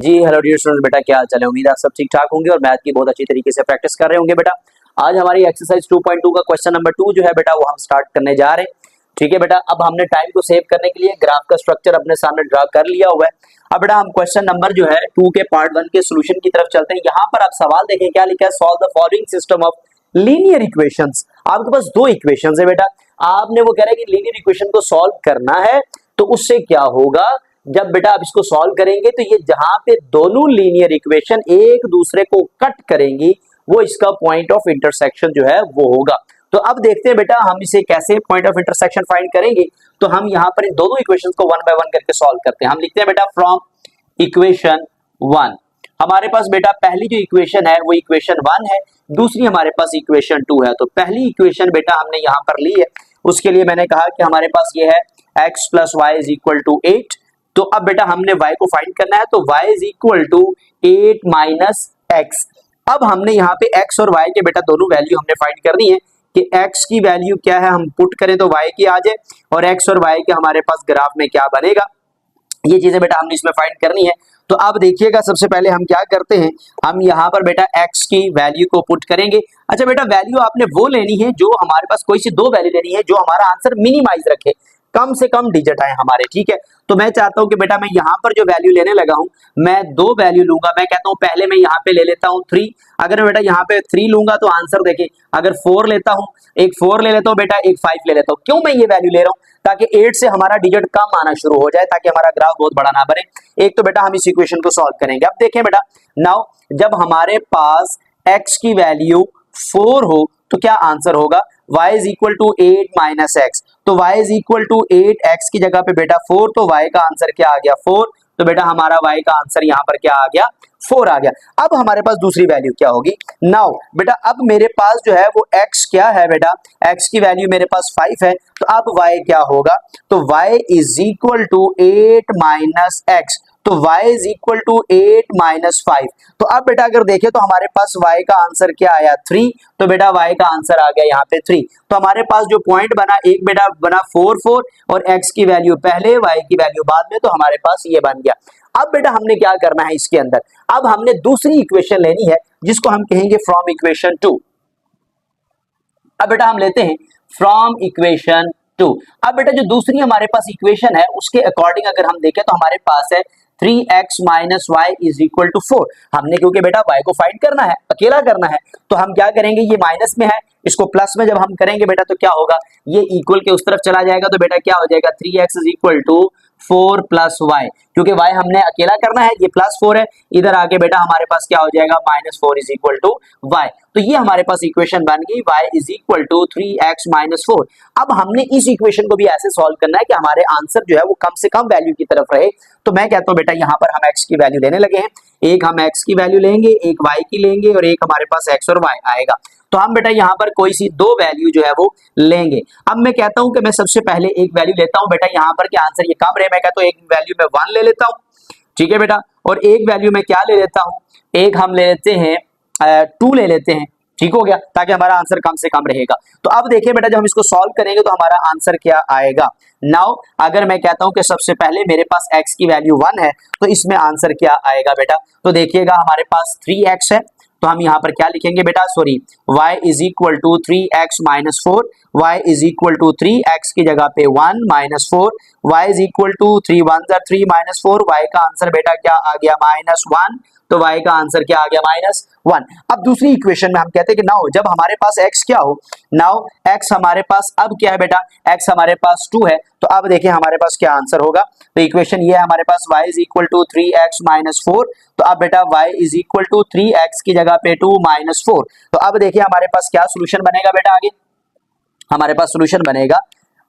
जी hello dear student, बेटा क्या हाल चाल है। उम्मीद है आप सब ठीक ठाक होंगे और मैथ की बहुत अच्छी तरीके से प्रैक्टिस कर रहे होंगे। बेटा आज हमारी एक्सरसाइज 2.2 का क्वेश्चन नंबर 2 जो है बेटा वो हम स्टार्ट करने जा रहे हैं। ठीक है बेटा, अब हमने टाइम को सेव करने के लिए ग्राफ का स्ट्रक्चर अपने सामने ड्रा कर लिया हुआ है। अब बेटा हम क्वेश्चन नंबर जो है 2 के पार्ट 1 के सोल्यूशन की तरफ चलते हैं। यहाँ पर आप सवाल देखें क्या लिखा है, solve the following system of linear equations. आपके पास दो इक्वेशंस है बेटा, आपने वो कह रहे हैं कि लीनियर इक्वेशन को सॉल्व करना है। तो उससे क्या होगा, जब बेटा आप इसको सॉल्व करेंगे तो ये जहां पे दोनों लीनियर इक्वेशन एक दूसरे को कट करेंगी वो इसका पॉइंट ऑफ इंटरसेक्शन जो है वो होगा। तो अब देखते हैं बेटा हम इसे कैसे पॉइंट ऑफ इंटरसेक्शन फाइंड करेंगे। तो हम यहाँ पर इन दोनों इक्वेशंस को वन बाय वन करके सॉल्व करते हैं। हम लिखते हैं बेटा फ्रॉम इक्वेशन 1। हमारे पास बेटा पहली जो इक्वेशन है वो इक्वेशन 1 है, दूसरी हमारे पास इक्वेशन 2 है। तो पहली इक्वेशन बेटा हमने यहाँ पर ली है, उसके लिए मैंने कहा कि हमारे पास ये है x plus Y is equal to 8। तो अब बेटा हमने y को फाइंड करना है, तो y is equal to 8 minus X. अब हमने यहाँ पे x और y के बेटा दोनों वैल्यू हमने फाइंड करनी है कि x की वैल्यू क्या है हम पुट करें तो y की आ जाए, और x और y के हमारे पास ग्राफ में क्या बनेगा, ये चीजें बेटा हमने इसमें फाइंड करनी है। तो अब देखिएगा सबसे पहले हम क्या करते हैं, हम यहाँ पर बेटा x की वैल्यू को पुट करेंगे। अच्छा बेटा वैल्यू आपने वो लेनी है जो हमारे पास कोई सी दो वैल्यू लेनी है जो हमारा आंसर मिनिमाइज रखे, कम से कम डिजिट आए हमारे। ठीक है, तो मैं चाहता हूं कि बेटा मैं यहाँ पर जो वैल्यू लेने लगा हूं मैं दो वैल्यू लूंगा। मैं कहता हूं पहले मैं यहाँ पे ले लेता हूं 3। अगर मैं बेटा यहाँ पे 3 लूंगा तो आंसर देखें, अगर 4 लेता हूं, एक 4 ले लेता हूं बेटा, एक 5 ले लेता हूं। क्यों मैं ये वैल्यू ले रहा हूं, ताकि 8 से हमारा डिजिट कम आना शुरू हो जाए, ताकि हमारा ग्राफ बहुत बड़ा ना बने। एक तो बेटा हम इस इक्वेशन को सॉल्व करेंगे। अब देखें बेटा, नाउ जब हमारे पास x की वैल्यू 4 हो तो क्या आंसर होगा, y is equal to 8 minus x. तो y is equal to 8, x की जगह पे बेटा 4, तो y का आंसर क्या आ गया 4। तो बेटा हमारा y का आंसर यहाँ पर क्या आ गया 4 आ गया। अब हमारे पास दूसरी वैल्यू क्या होगी, नाउ बेटा अब मेरे पास जो है वो x क्या है बेटा, x की वैल्यू मेरे पास 5 है। तो अब y क्या होगा, तो y is equal to 8 minus x. तो y is equal to 8 minus 5। तो अब बेटा अगर देखें तो हमारे पास y का आंसर क्या आया 3। तो बेटा y का आंसर आ गया यहाँ पे 3। तो हमारे पास जो पॉइंट बना, एक बेटा बना 4 4 और x की वैल्यू पहले y की वैल्यू बाद में, तो हमारे पास ये बन गया। अब बेटा हमने क्या करना है इसके अंदर, अब हमने दूसरी इक्वेशन लेनी है जिसको हम कहेंगे फ्रॉम इक्वेशन 2। अब बेटा हम लेते हैं फ्रॉम इक्वेशन 2। अब बेटा जो दूसरी हमारे पास इक्वेशन है उसके अकॉर्डिंग अगर हम देखें तो हमारे पास है 3x minus Y is equal to 4। हमने क्योंकि बेटा y को फाइंड करना है, अकेला करना है, तो हम क्या करेंगे, ये माइनस में है, इसको प्लस में जब हम करेंगे बेटा तो क्या होगा, ये इक्वल के उस तरफ चला जाएगा। तो बेटा क्या हो जाएगा 3x is equal to 4 plus Y, क्योंकि y हमने अकेला करना है, ये प्लस 4 है, इधर आके बेटा हमारे पास क्या हो जाएगा minus 4 is equal to Y. तो ये हमारे पास इक्वेशन बन गई y is equal to 3x minus 4। अब हमने इस इक्वेशन को भी ऐसे सॉल्व करना है कि हमारे आंसर जो है वो कम से कम वैल्यू की तरफ रहे। तो मैं कहता हूं बेटा यहाँ पर हम x की वैल्यू लेने लगे हैं, एक हम x की वैल्यू लेंगे, एक y की लेंगे और एक हमारे पास x और y आएगा। तो हम बेटा यहाँ पर कोई सी दो वैल्यू जो है वो लेंगे। अब मैं कहता हूं कि मैं सबसे पहले एक वैल्यू लेता हूं बेटा, यहाँ पर क्या आंसर ये कम रहे, मैं कहता हूं एक वैल्यू में 1 ले लेता हूं। ठीक है बेटा, और एक वैल्यू में क्या ले लेता हूं, एक हम ले लेते हैं 2 ले लेते हैं। ठीक हो गया, ताकि हमारा आंसर कम से कम रहेगा। तो अब देखिए बेटा जब हम इसको सॉल्व करेंगे तो हमारा आंसर क्या आएगा। नाउ अगर मैं कहता हूं कि सबसे पहले मेरे पास x की वैल्यू 1 है तो इसमें आंसर क्या आएगा बेटा, तो देखिएगा हमारे पास 3x है, तो हम यहाँ पर क्या लिखेंगे बेटा, sorry y is equal to 3x minus 4, y is equal to 3x की जगह पे 1 minus 4, y is equal to 3 1 3 minus 4, y का आंसर बेटा क्या आ गया माइनस 1। तो y का आंसर क्या आ गया माइनस 1। अब दूसरी इक्वेशन में हम कहते हैं कि नाउ जब हमारे पास x क्या हो, नाउ x हमारे पास अब क्या है बेटा, x हमारे पास 2 है। तो अब देखिए हमारे पास क्या आंसर होगा, तो इक्वेशन ये है हमारे पास y is equal to 3x minus 4। तो अब बेटा y is equal to 3x की जगह पे 2 माइनस 4। तो अब देखिए हमारे पास क्या सोल्यूशन बनेगा बेटा, आगे हमारे पास सोल्यूशन बनेगा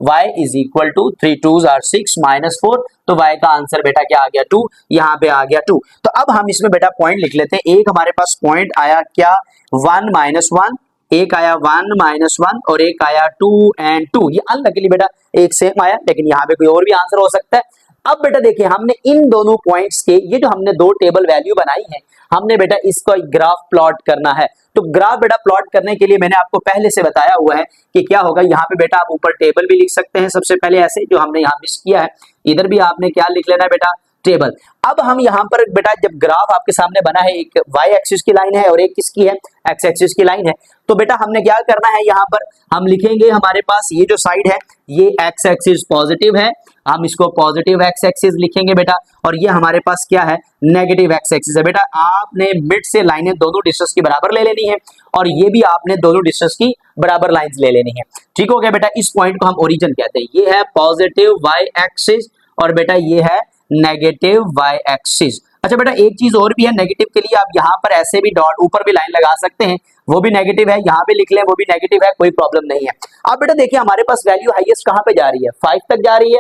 y is equal to 3 2s are 6 minus 4। तो y का आंसर बेटा क्या आ गया 2, यहाँ पे आ गया 2। तो अब हम इसमें बेटा पॉइंट लिख लेते हैं, एक हमारे पास पॉइंट आया क्या 1 माइनस 1, एक आया 1 माइनस 1 और एक आया 2 एंड 2। ये अनलकीली बेटा एक सेम आया, लेकिन यहाँ पे कोई और भी आंसर हो सकता है। अब बेटा देखिए हमने इन दोनों पॉइंट्स के, ये जो हमने दो टेबल वैल्यू बनाई है, हमने बेटा इसका ग्राफ प्लॉट करना है। तो ग्राफ बेटा प्लॉट करने के लिए मैंने आपको पहले से बताया हुआ है कि क्या होगा। यहाँ पे बेटा आप ऊपर टेबल भी लिख सकते हैं सबसे पहले, ऐसे जो हमने यहाँ मिस किया है, इधर भी आपने क्या लिख लेना है बेटा, टेबल। अब हम यहाँ पर बेटा जब ग्राफ आपके सामने बना है, एक y एक्सिस की लाइन है और एक किसकी है, x एक्सिस की लाइन है, तो बेटा हमने क्या करना है, यहाँ पर हम लिखेंगे हमारे पास ये जो साइड है ये x एक्सिस पॉजिटिव है, हम इसको पॉजिटिव x एक्सिस लिखेंगे बेटा, और ये हमारे पास क्या है, नेगेटिव x एक्सिस है। बेटा आपने मिड से लाइनें दोनों डिस्टेंस की बराबर ले लेनी है और ये भी आपने दोनों डिस्टेंस की बराबर लाइंस ले लेनी है। ठीक हो गया बेटा, इस पॉइंट को हम ओरिजिन कहते हैं। ये है पॉजिटिव y एक्सिस और बेटा ये है नेगेटिव y एक्सिस। अच्छा बेटा एक चीज और भी है, नेगेटिव के लिए आप यहाँ पर ऐसे भी डॉट ऊपर भी लाइन लगा सकते हैं, वो भी नेगेटिव है, यहाँ पे लिख लें वो भी नेगेटिव है, कोई प्रॉब्लम नहीं है। अब बेटा देखिए हमारे पास वैल्यू हाईएस्ट कहाँ पे जा रही है, 5 तक जा रही है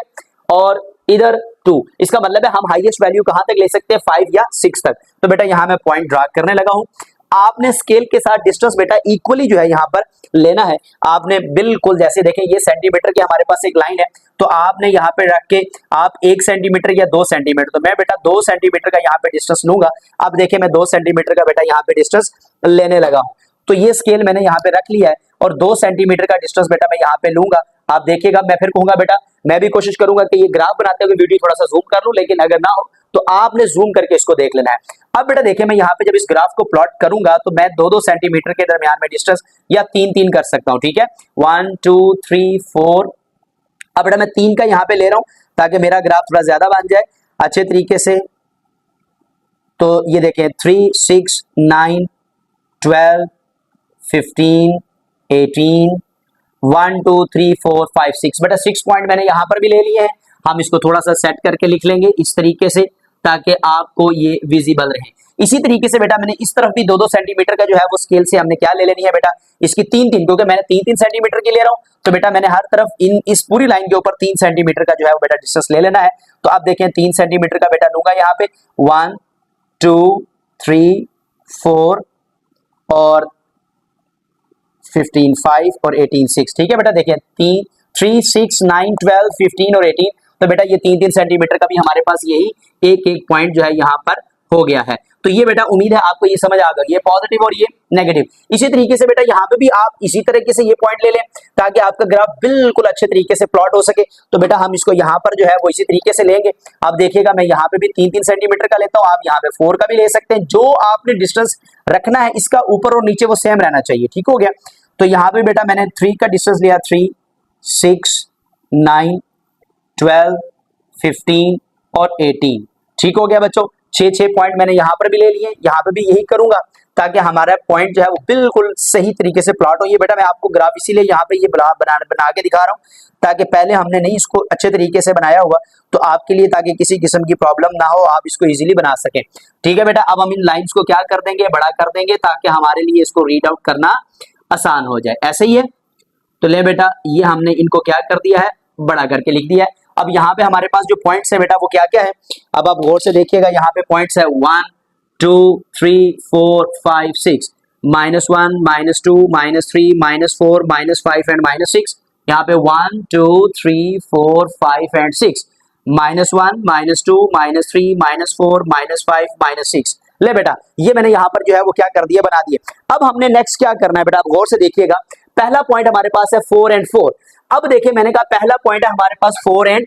और इधर 2, इसका मतलब है हम हाईएस्ट वैल्यू कहाँ तक ले सकते हैं, 5 या 6 तक। तो बेटा यहाँ मैं पॉइंट ड्रा करने लगा हूँ। आपने स्केल के साथ डिस्टेंस बेटा इक्वली जो है यहाँ पर लेना है। आपने बिल्कुल जैसे देखें ये सेंटीमीटर की हमारे पास एक लाइन है, तो आपने यहाँ पे रख के आप 1 सेंटीमीटर या 2 सेंटीमीटर, तो मैं बेटा 2 सेंटीमीटर का यहाँ पे डिस्टेंस लूंगा। अब देखिए मैं 2 सेंटीमीटर का बेटा यहाँ पे डिस्टेंस लेने लगा हूँ, तो ये स्केल मैंने यहाँ पे रख लिया है और 2 सेंटीमीटर का डिस्टेंस बेटा मैं यहाँ पे लूंगा। आप देखिएगा मैं फिर कहूंगा बेटा, मैं भी कोशिश करूंगा कि ये ग्राफ बनाते हुए वीडियो थोड़ा सा जूम कर लूं, लेकिन अगर ना हो तो आपने जूम करके इसको देख लेना है। अब बेटा देखिए मैं यहाँ पे जब इस ग्राफ को प्लॉट करूंगा तो मैं 2-2 सेंटीमीटर के दरमियान में डिस्टेंस या 3-3 कर सकता हूँ। ठीक है, 1 2 3 4। अब बेटा मैं 3 का यहाँ पे ले रहा हूँ ताकि मेरा ग्राफ थोड़ा ज्यादा बन जाए अच्छे तरीके से। तो ये देखें 3 6 9 12 15 18 1 2 3 4 5 6। बेटा 6 पॉइंट मैंने यहाँ पर भी ले लिए हैं, हम इसको थोड़ा सा सेट करके लिख लेंगे इस तरीके से ताकि आपको ये विजिबल रहे। इसी तरीके से बेटा मैंने इस तरफ भी 2-2 सेंटीमीटर का जो है वो स्केल से हमने क्या ले लेनी है बेटा, इसकी 3-3, क्योंकि मैंने 3-3 सेंटीमीटर की ले रहा हूँ, तो बेटा मैंने हर तरफ इस पूरी लाइन के ऊपर 3 सेंटीमीटर का जो है वो बेटा डिस्टेंस ले लेना है। तो आप देखें 3 सेंटीमीटर का बेटा लूंगा यहाँ पे 1 2 3 4 और 15 5 और 18 6। ठीक है बेटा देखिए 3 6 9 12 15 और 18, तो बेटा ये 3-3 सेंटीमीटर का भी हमारे पास यही एक पॉइंट जो है यहाँ पर हो गया है। तो ये बेटा उम्मीद है आपको ये समझ आ गई, ये पॉजिटिव और ये नेगेटिव। इसी तरीके से बेटा यहाँ पे भी आप इसी तरीके से ये पॉइंट ले लें ताकि आपका ग्राफ बिल्कुल अच्छे तरीके से प्लॉट हो सके। तो बेटा हम इसको यहाँ पर जो है वो इसी तरीके से लेंगे। आप देखिएगा मैं यहाँ पे भी 3-3 सेंटीमीटर का लेता हूँ, आप यहाँ पे 4 का भी ले सकते हैं। जो आपने डिस्टेंस रखना है इसका ऊपर और नीचे वो सेम रहना चाहिए। ठीक हो गया, तो यहाँ पे बेटा मैंने 3 का डिस्टेंस लिया, 3 6 9 12 15 और 18। ठीक हो गया बच्चों, 6 पॉइंट मैंने यहाँ पर भी ले लिए, यहाँ पे भी यही करूंगा ताकि हमारा पॉइंट जो है वो बिल्कुल सही तरीके से प्लॉट हो। ये बेटा मैं आपको ग्राफ इसीलिए यहाँ पे ये बना के दिखा रहा हूँ ताकि पहले हमने नहीं इसको अच्छे तरीके से बनाया हुआ, तो आपके लिए ताकि किसी किस्म की प्रॉब्लम ना हो, आप इसको इजीली बना सकें। ठीक है बेटा, अब हम इन लाइन्स को क्या कर देंगे, बड़ा कर देंगे ताकि हमारे लिए इसको रीड आउट करना आसान हो जाए। ऐसे ही है, तो ले बेटा ये हमने इनको क्या कर दिया है, बड़ा करके लिख दिया है। अब यहाँ पे हमारे पास जो पॉइंट्स है बेटा वो क्या क्या है, अब आप गौर से देखिएगा, यहाँ पे पॉइंट्स है 1 2 3 4 5 6, -1 -2 -3 -4 -5 एंड -6। यहाँ पे 1 2 3 4 5 एंड 6, -1 -2 -3 -4 -5 -6। ले बेटा ये मैंने यहाँ पर जो है वो क्या कर दिया, बना दिए। अब हमने नेक्स्ट क्या करना है बेटा, आप गौर से देखिएगा, पहला पॉइंट हमारे पास है 4 एंड 4। अब देखिए मैंने कहा पहला पॉइंट है हमारे पास 4 एंड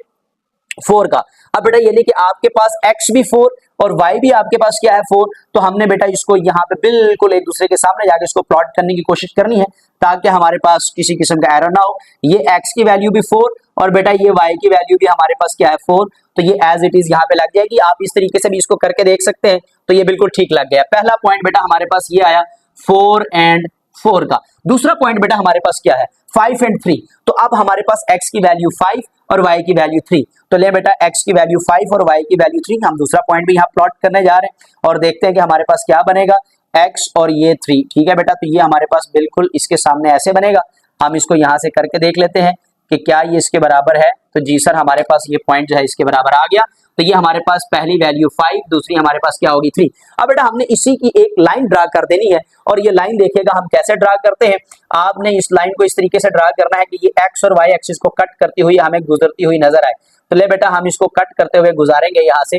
4 का। अब बेटा ये नहीं कि आपके पास x भी 4 और y भी आपके पास क्या है 4, तो हमने बेटा इसको यहाँ पे बिल्कुल एक दूसरे के सामने जाके इसको प्लॉट करने की कोशिश करनी है ताकि हमारे पास किसी किस्म का एरर ना हो। ये x की वैल्यू भी 4 और बेटा ये y की वैल्यू भी हमारे पास क्या है 4, तो ये एज इट इज यहाँ पे लग जाएगी। आप इस तरीके से भी इसको करके देख सकते हैं, तो ये बिल्कुल ठीक लग गया। पहला पॉइंट बेटा हमारे पास ये आया 4 एंड 4 का। दूसरा पॉइंट बेटा हमारे पास क्या है 5 एंड 3, तो अब हमारे पास x की वैल्यू 5 और y की वैल्यू 3, तो ले बेटा x की वैल्यू 5 और y की वैल्यू 3, हम दूसरा पॉइंट भी यहाँ प्लॉट करने जा रहे हैं और देखते हैं कि हमारे पास क्या बनेगा, x और ये 3। ठीक है बेटा, तो ये हमारे पास बिल्कुल इसके सामने ऐसे बनेगा। हम इसको यहाँ से करके देख लेते हैं कि क्या ये इसके बराबर है, तो जी सर हमारे पास ये पॉइंट जो है इसके बराबर आ गया। तो ये हमारे पास पहली वैल्यू 5, दूसरी हमारे पास क्या होगी 3। अब बेटा हमने इसी की एक लाइन ड्रा कर देनी है और ये लाइन देखिएगा हम कैसे ड्रा करते हैं। आपने इस लाइन को इस तरीके से ड्रा करना है कि ये x और y एक्सिस को कट करती हुई हमें गुजरती हुई नजर आए। तो ले बेटा हम इसको कट करते हुए गुजारेंगे यहाँ से।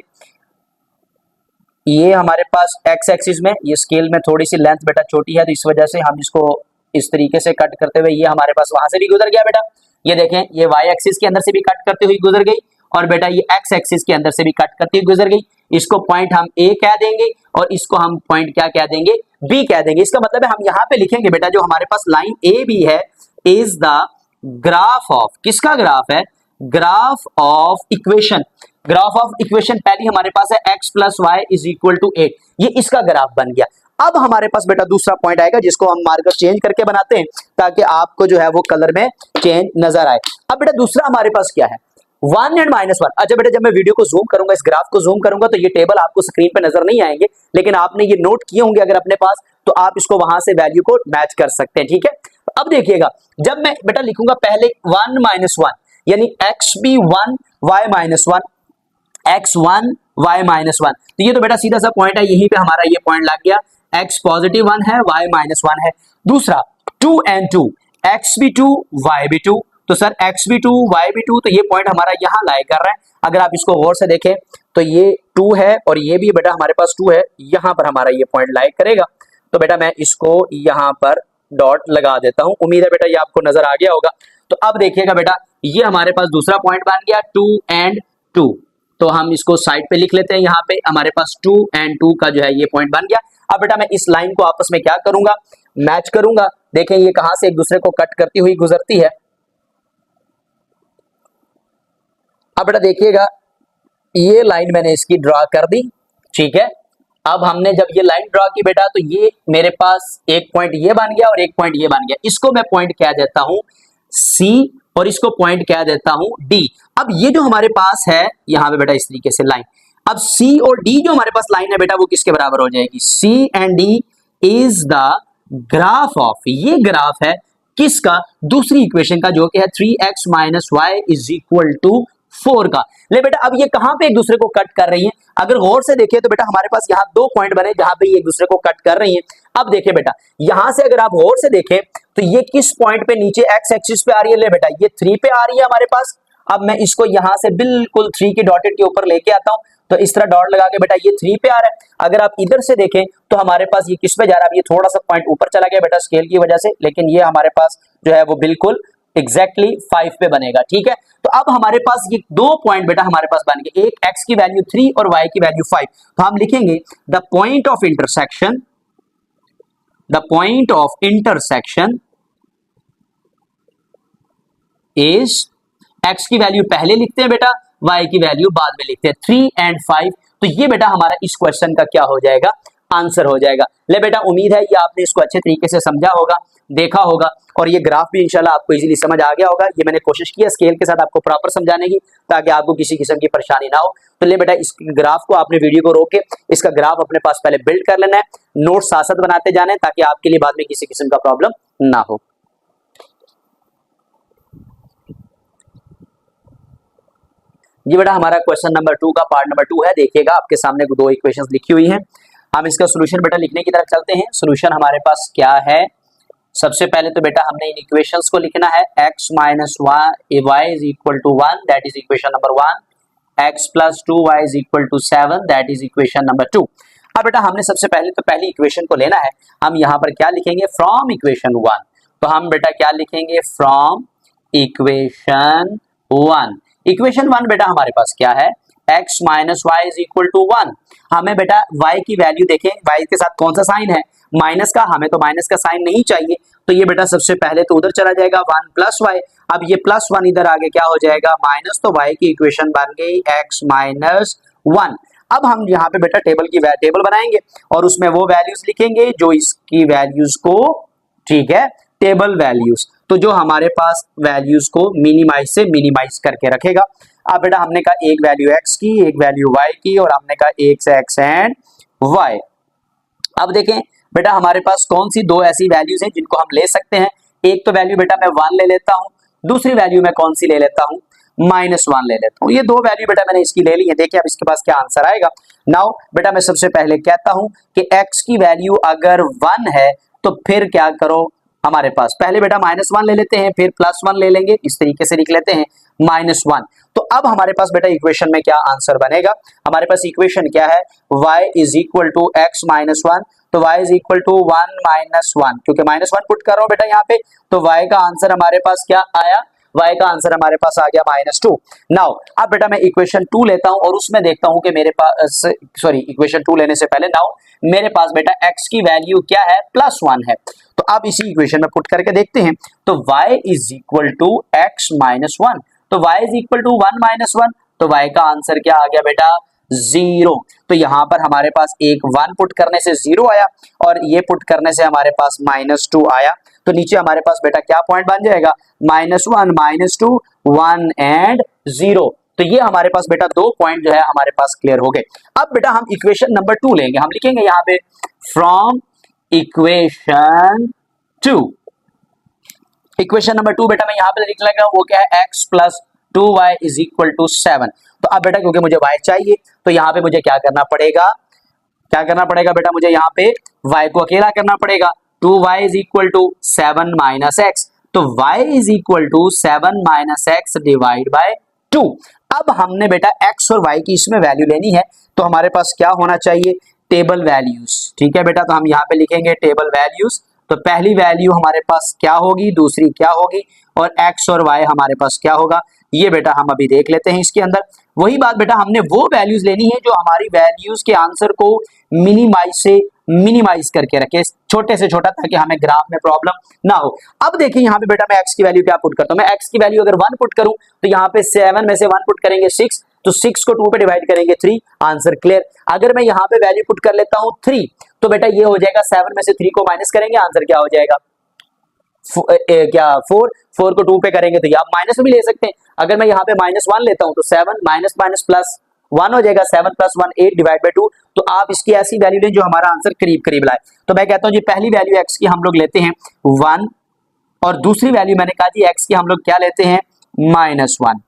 ये हमारे पास x एक्सिस में ये स्केल में थोड़ी सी लेंथ बेटा छोटी है, तो इस वजह से हम इसको इस तरीके से कट करते हुए ये हमारे पास वहां से भी गुजर गया बेटा। ये देखें ये y एक्सिस के अंदर से भी कट करते हुए गुजर गई और बेटा ये एक्स एक्सिस के अंदर से भी कट करती हुई गुजर गई। इसको पॉइंट हम ए कह देंगे और इसको हम पॉइंट क्या कह देंगे, बी कह देंगे। इसका मतलब है हम यहां पे लिखेंगे बेटा जो हमारे पास लाइन ए बी है इज द ग्राफ ऑफ, किसका ग्राफ है, graph of equation. Graph of equation पहली हमारे पास है x plus Y is equal to 8, ये इसका ग्राफ बन गया। अब हमारे पास बेटा दूसरा पॉइंट आएगा जिसको हम मार्कर चेंज करके बनाते हैं ताकि आपको जो है वो कलर में चेंज नजर आए। अब बेटा दूसरा हमारे पास क्या है, 1 एंड -1। अच्छा बेटा जब मैं वीडियो को जूम करूंगा, इस ग्राफ को जूम करूंगा तो ये टेबल आपको स्क्रीन पे नजर नहीं आएंगे, लेकिन आपने ये नोट किए होंगे अगर अपने पास, तो आप इसको वहां से वैल्यू को मैच कर सकते हैं, ठीक है। अब देखिएगा जब मैं बेटा लिखूंगा पहले 1 -1 यानी x भी 1 y -1 x1 y -1, तो ये तो बेटा सीधा सा पॉइंट है, यहीं पे हमारा ये पॉइंट लग गया, x पॉजिटिव 1 है y -1 है। दूसरा 2 and 2 x भी 2 y भी 2, तो सर x भी 2 y भी 2, तो ये पॉइंट हमारा यहाँ लाई कर रहा है। अगर आप इसको गौर से देखें तो ये 2 है और ये भी बेटा हमारे पास 2 है, यहाँ पर हमारा ये पॉइंट लाई करेगा। तो बेटा मैं इसको यहाँ पर डॉट लगा देता हूं, उम्मीद है बेटा ये आपको नजर आ गया होगा। तो अब देखिएगा बेटा ये हमारे पास दूसरा पॉइंट बन गया 2 and 2, तो हम इसको साइड पे लिख लेते हैं, यहाँ पे हमारे पास 2 and 2 का जो है ये पॉइंट बन गया। अब बेटा मैं इस लाइन को आपस में क्या करूंगा, मैच करूंगा। देखें ये कहां से एक दूसरे को कट करती हुई गुजरती है। अब बेटा देखिएगा ये लाइन मैंने इसकी ड्रॉ कर दी, ठीक है। अब हमने जब ये लाइन ड्रॉ की बेटा तो ये मेरे पास एक पॉइंट ये बन गया और एक पॉइंट ये बन गया, इसको मैं पॉइंट कह देता हूं C और इसको पॉइंट कह देता हूं D। अब ये जो हमारे पास है यहाँ पे बेटा इस तरीके से लाइन, अब C और D जो हमारे पास लाइन है बेटा वो किसके बराबर हो जाएगी, C and D is the graph of, ये ग्राफ है किसका, दूसरी इक्वेशन का जो कि है 3x - y is equal to 4 का। ले बेटा अब ये कहां पे एक दूसरे को कट कर रही हैं, अगर गौर से देखें तो बेटा हमारे पास यहाँ 2 पॉइंट बने जहां पे ये एक दूसरे को कट कर रही हैं। अब देखिए बेटा यहां से अगर आप गौर से देखें तो ये किस पॉइंट पे नीचे x एक्सिस पे आ रही है, ले बेटा ये 3 पे आ रही है हमारे पास। अब मैं इसको यहां से बिल्कुल 3 के डॉटेड के ऊपर लेके आता हूं, तो इस तरह डॉट लगा के बेटा ये 3 पे आ रहा है। अगर आप इधर से देखें तो हमारे पास ये किस पे जा रहा है, ये थोड़ा सा पॉइंट ऊपर चला गया बेटा स्केल की वजह से, लेकिन ये हमारे पास जो है वो बिल्कुल एग्जैक्टली 5 पे बनेगा, ठीक है। तो अब हमारे पास ये 2 पॉइंट बेटा हमारे पास बन गए, एक x की वैल्यू 3 और y की वैल्यू 5। तो हम लिखेंगे the point of intersection, the point of intersection is, x की वैल्यू पहले लिखते हैं बेटा, y की वैल्यू बाद में लिखते हैं, 3 and 5। तो ये बेटा हमारा इस क्वेश्चन का क्या हो जाएगा, आंसर हो जाएगा। ले बेटा उम्मीद है ये आपने इसको अच्छे तरीके से समझा होगा, देखा होगा, और ये ग्राफ भी इंशाल्लाह आपको इजीली समझ आ गया होगा। ये मैंने कोशिश की है स्केल के साथ आपको प्रॉपर समझाने की ताकि आपको किसी किस्म की परेशानी ना हो। तो ले बेटा इस ग्राफ को आपने वीडियो को रोक के इसका ग्राफ अपने पास पहले बिल्ड कर लेना है, नोट साथ साथ बनाते जाना है ताकि आपके लिए बाद में किसी किस्म का प्रॉब्लम ना हो। ये बेटा हमारा क्वेश्चन नंबर 2 का पार्ट नंबर 2 है। देखिएगा आपके सामने 2 इक्वेशंस लिखी हुई हैं, हम इसका सोल्यूशन बेटा लिखने की तरफ चलते हैं। सोल्यूशन हमारे पास क्या है, सबसे पहले तो बेटा हमने इन इक्वेशंस को लिखना है, x - y is equal to 1 that is equation number 1, x + 2y is equal to 7 that is equation number 2। अब बेटा हमने सबसे पहले तो पहली इक्वेशन को लेना है, हम यहाँ पर क्या लिखेंगे, फ्रॉम इक्वेशन 1। तो हम बेटा क्या लिखेंगे, फ्रॉम इक्वेशन 1। इक्वेशन 1 बेटा हमारे पास क्या है, x - y is equal to 1। हमें बेटा y की वैल्यू देखें, y के साथ कौन सा साइन है, माइनस का, हमें तो माइनस का साइन नहीं चाहिए, तो ये बेटा सबसे पहले तो उधर चला जाएगा 1 + y। अब ये +1 इधर आगे क्या हो जाएगा, माइनस, तो y की इक्वेशन बन गई x - 1। अब हम यहाँ पे बेटा टेबल बनाएंगे और उसमें वो वैल्यूज लिखेंगे जो इसकी वैल्यूज को, ठीक है, टेबल वैल्यूज, तो जो हमारे पास वैल्यूज को मिनिमाइज से मिनिमाइज करके रखेगा। अब बेटा हमने कहा एक वैल्यू x की, एक वैल्यू y की, और हमने कहा x एंड y। अब देखें बेटा हमारे पास कौन सी 2 ऐसी वैल्यूज हैं जिनको हम ले सकते हैं। एक तो वैल्यू बेटा मैं 1 ले लेता हूं, दूसरी वैल्यू मैं कौन सी ले लेता हूं, -1 ले लेता हूं। ये 2 वैल्यू बेटा मैंने इसकी ले ली है। देखिए अब इसके पास क्या आंसर आएगा। नाउ बेटा मैं सबसे पहले कहता हूं कि x की वैल्यू अगर 1 है तो फिर क्या करो, हमारे पास पहले बेटा -1 ले लेते हैं, फिर +1 ले लेंगे, इस तरीके से लिख लेते हैं -1। तो अब हमारे पास बेटा इक्वेशन में क्या आंसर बनेगा, हमारे पास इक्वेशन क्या है, y is equal to x - 1, तो y इज इक्वल टू 1 - 1, क्योंकि -1 पुट कर रहा हूं बेटा यहाँ पे, तो y का आंसर हमारे पास क्या आया, y का आंसर हमारे पास आ गया -2। नाउ अब बेटा मैं इक्वेशन 2 लेता हूं और उसमें देखता हूं कि मेरे पास, सॉरी इक्वेशन 2 लेने से पहले नाउ मेरे पास बेटा x की वैल्यू क्या है, +1 है। तो अब इसी इक्वेशन में पुट करके देखते हैं। तो y is equal to x minus 1, तो y is equal to 1 minus 1, तो y का आंसर क्या आ गया बेटा 0। तो यहां पर हमारे पास एक 1 पुट करने से 0 आया और ये पुट करने से हमारे पास -2 आया। तो नीचे हमारे पास बेटा क्या पॉइंट बन जाएगा, -1 -2 1 एंड 0। तो ये हमारे पास बेटा दो पॉइंट जो है हमारे पास क्लियर हो गए। अब बेटा हम इक्वेशन नंबर 2 लेंगे, हम लिखेंगे यहाँ पे फ्रॉम इक्वेशन 2। इक्वेशन नंबर 2 बेटा मैं यहाँ पे लिख लगा, वो क्या है x plus 2y is equal to 7। तो अब बेटा क्योंकि मुझे y चाहिए तो यहाँ पे मुझे क्या करना पड़ेगा, क्या करना पड़ेगा बेटा, मुझे यहाँ पे y को अकेला करना पड़ेगा। 2y is equal to 7 minus x, तो y is equal to 7 minus x divide by 2। अब हमने बेटा x और y की इसमें वैल्यू लेनी है, तो हमारे पास क्या होना चाहिए, टेबल वैल्यूज। ठीक है बेटा, तो हम यहाँ पे लिखेंगे टेबल वैल्यूज। तो पहली वैल्यू हमारे पास क्या होगी, दूसरी क्या होगी, और x और y हमारे पास क्या होगा, ये बेटा हम अभी देख लेते हैं। इसके अंदर वही बात बेटा, हमने वो वैल्यूज लेनी है जो हमारी वैल्यूज के आंसर को मिनिमाइज से मिनिमाइज करके रखे, छोटे से छोटा, ताकि हमें ग्राफ में प्रॉब्लम ना हो। अब देखिए यहाँ पे बेटा मैं x की वैल्यू क्या पुट करता हूँ, मैं x की वैल्यू अगर 1 पुट करूं तो यहाँ पे 7 में से 1 पुट करेंगे 6, तो 6 को 2 पे डिवाइड करेंगे 3, आंसर क्लियर। अगर मैं यहाँ पे वैल्यू पुट कर लेता हूँ 3, तो बेटा ये हो जाएगा 7 में से 3 को माइनस करेंगे, आंसर क्या हो जाएगा क्या 4 को 2 पे करेंगे तो ये आप माइनस में भी ले सकते हैं। अगर मैं यहाँ पे -1 लेता हूँ तो 7 माइनस माइनस प्लस 1 हो जाएगा, 7 प्लस 1 8 डिवाइड बाय 2। तो आप इसकी ऐसी वैल्यू लें जो हमारा आंसर करीब करीब लाए। तो मैं कहता हूँ जी पहली वैल्यू x की हम लोग लेते हैं 1 और दूसरी वैल्यू मैंने कहा जी x की हम लोग क्या लेते हैं -1।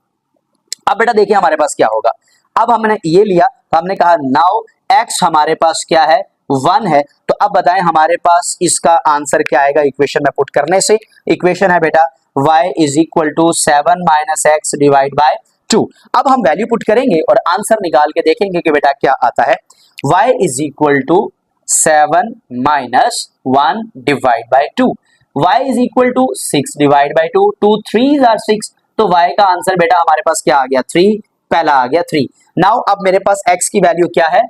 अब बेटा देखिए हमारे पास क्या होगा, अब हमने ये लिया तो हमने कहा नाउ x हमारे पास क्या है 1 है। तो अब बताएं हमारे पास इसका आंसर क्या आएगा इक्वेशन में पुट करने से। इक्वेशन है बेटा y is equal to 7 minus x divide by 2। अब हम वैल्यू पुट करेंगे और आंसर निकाल के देखेंगे कि बेटा क्या आता है। y is equal to 7 minus 1 divide by 2, y is equal to 6 divide by 2, 2 3 are 6, तो y का आंसर बेटा हमारे पास क्या आ गया 3, पहला आ गया 3। नाउ अब मेरे पास x की वैल्यू क्या है,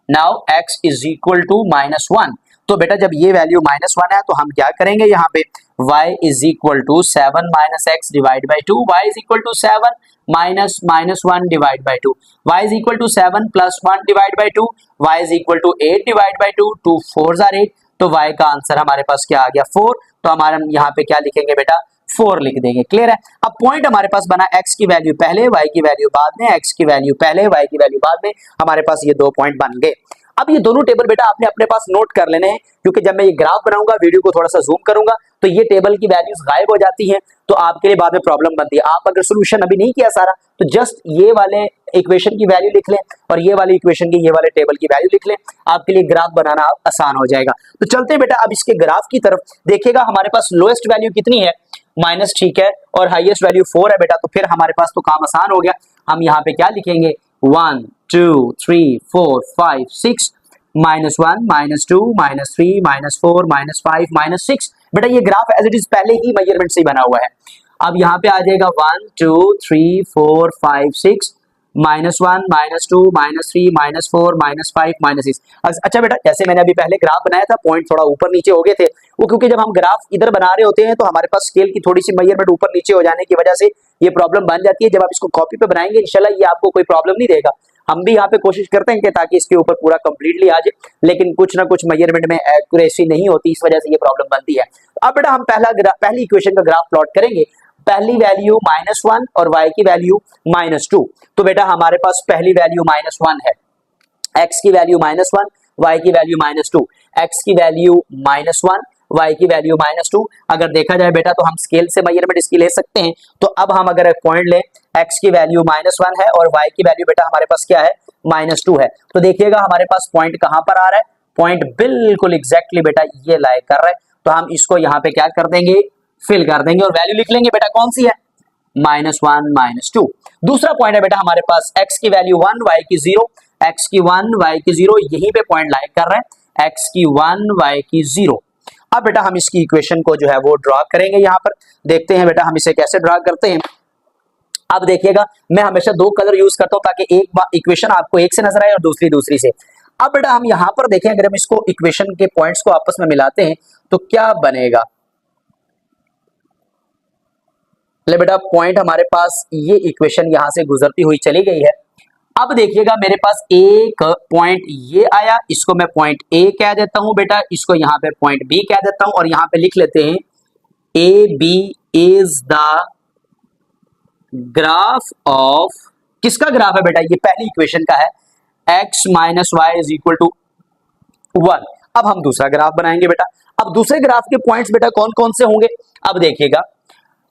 now x is equal to -1। तो बेटा जब ये वैल्यू -1 है तो हम क्या करेंगे यहाँ पे y is equal to 7 minus x divide by 2, y is equal to 7 minus -1 divide by 2, y is equal to 7 plus 1 divide by 2, y is equal to 8 divide by 2, 2 4 are 8, तो y का answer हमारे पास क्या आ गया 4। तो हमारे यहाँ पे क्या लिखेंगे बेटा 4 लिख देंगे, क्लियर है। अब पॉइंट हमारे पास बना x की वैल्यू पहले y की वैल्यू बाद में, x की वैल्यू पहले y की वैल्यू बाद में, हमारे पास ये दो पॉइंट बन गए। अब ये दोनों टेबल बेटा आपने अपने पास नोट कर लेने हैं, क्योंकि जब मैं ये ग्राफ बनाऊंगा वीडियो को थोड़ा सा जूम करूंगा तो ये टेबल की वैल्यूज गायब हो जाती हैं, तो आपके लिए बाद में प्रॉब्लम बनती है। आप अगर सोल्यूशन अभी नहीं किया सारा तो जस्ट ये वाले इक्वेशन की वैल्यू लिख लें और ये वाले इक्वेशन की ये वाले टेबल की वैल्यू लिख लें, आपके लिए ग्राफ बनाना आसान हो जाएगा। तो चलते हैं बेटा अब इसके ग्राफ की तरफ। देखिएगा हमारे पास लोएस्ट वैल्यू कितनी है माइनस, ठीक है, और हाईएस्ट वैल्यू 4 है बेटा, तो फिर हमारे पास तो काम आसान हो गया। हम यहाँ पे क्या लिखेंगे 1 2 3 4 5 6, -1 -2 -3 -4 -5 -6। बेटा ये ग्राफ एज इट इज पहले ही मेजरमेंट से ही बना हुआ है। अब यहाँ पे आ जाएगा 1 2 3 4 5 6, -1 -2 -3 -4 -5 -6। अच्छा बेटा जैसे मैंने अभी पहले ग्राफ बनाया था पॉइंट थोड़ा ऊपर नीचे हो गए थे, वो क्योंकि जब हम ग्राफ इधर बना रहे होते हैं तो हमारे पास स्केल की थोड़ी सी मेजरमेंट ऊपर नीचे हो जाने की वजह से ये प्रॉब्लम बन जाती है। जब आप इसको कॉपी पे बनाएंगे इंशाल्लाह ये आपको कोई प्रॉब्लम नहीं देगा। हम भी यहाँ पे कोशिश करते हैं कि ताकि इसके ऊपर पूरा कंप्लीटली आ जाए, लेकिन कुछ ना कुछ मेजरमेंट में एक्यूरेसी नहीं होती, इस वजह से ये प्रॉब्लम बनती है। अब बेटा हम पहली इक्वेशन का ग्राफ प्लॉट करेंगे। पहली वैल्यू -1 और y की वैल्यू -2। तो बेटा हमारे पास पहली वैल्यू -1 है, x की वैल्यू -1, y की वैल्यू -2, x की वैल्यू -1, y की वैल्यू -2। अगर देखा जाए बेटा तो हम स्केल से मेजरमेंट इसकी ले सकते हैं। तो अब हम अगर एक पॉइंट लें, x की वैल्यू -1 है और y की वैल्यू बेटा हमारे पास क्या है -2 है। तो देखिएगा हमारे पास पॉइंट कहां पर आ रहा है, पॉइंट बिल्कुल एग्जैक्टली बेटा ये लाई कर रहा है। तो हम इसको यहाँ पे क्या कर देंगे फिल कर देंगे और वैल्यू लिख लेंगे बेटा कौन सी है -1 -2। दूसरा पॉइंट है बेटा हमारे पास x की वैल्यू 1 y की 0, x की 1 y की 0, यहीं पे पॉइंट लाइक कर रहा है x की 1 y की 0। अब बेटा हम इसकी इक्वेशन को जो है वो ड्रॉ करेंगे। यहाँ पर देखते हैं बेटा हम इसे कैसे ड्रॉ करते हैं। अब देखिएगा मैं हमेशा दो कलर यूज करता हूं ताकि एक इक्वेशन आपको एक से नजर आए और दूसरी दूसरी से। अब बेटा हम यहां पर देखें, अगर हम इसको इक्वेशन के पॉइंट्स को आपस में मिलाते हैं तो क्या बनेगा। ले बेटा पॉइंट हमारे पास ये इक्वेशन यहां से गुजरती हुई चली गई है। अब देखिएगा मेरे पास एक पॉइंट ये आया, इसको मैं पॉइंट ए कह देता हूं बेटा, इसको यहां पे पॉइंट बी कह देता हूं और यहां पे लिख लेते हैं A B is the graph of, किसका ग्राफ है बेटा, ये पहली इक्वेशन का है, x minus Y is equal to 1। अब हम दूसरा ग्राफ बनाएंगे बेटा। अब दूसरे ग्राफ के पॉइंट्स बेटा कौन कौन से होंगे, अब देखिएगा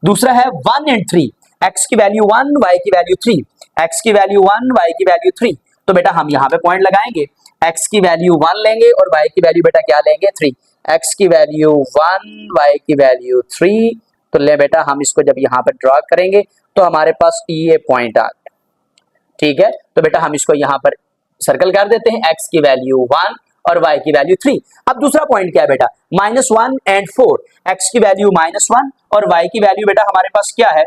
दूसरा है 1 एंड 3, x की वैल्यू 1 y की वैल्यू 3, x की वैल्यू 1 y की वैल्यू 3। तो बेटा हम यहां पे पॉइंट लगाएंगे, x की वैल्यू 1 लेंगे और y की वैल्यू बेटा क्या लेंगे 3, x की वैल्यू 1 y की वैल्यू 3। तो ले बेटा हम इसको जब यहां पर ड्रॉ करेंगे तो हमारे पास ये पॉइंट आ गया, ठीक है। तो बेटा हम इसको यहां पर सर्कल कर देते हैं, x की वैल्यू 1 और y की वैल्यू 3। अब दूसरा पॉइंट क्या है बेटा, -1 एंड 4, x की वैल्यू -1 और y की वैल्यू बेटा हमारे पास क्या है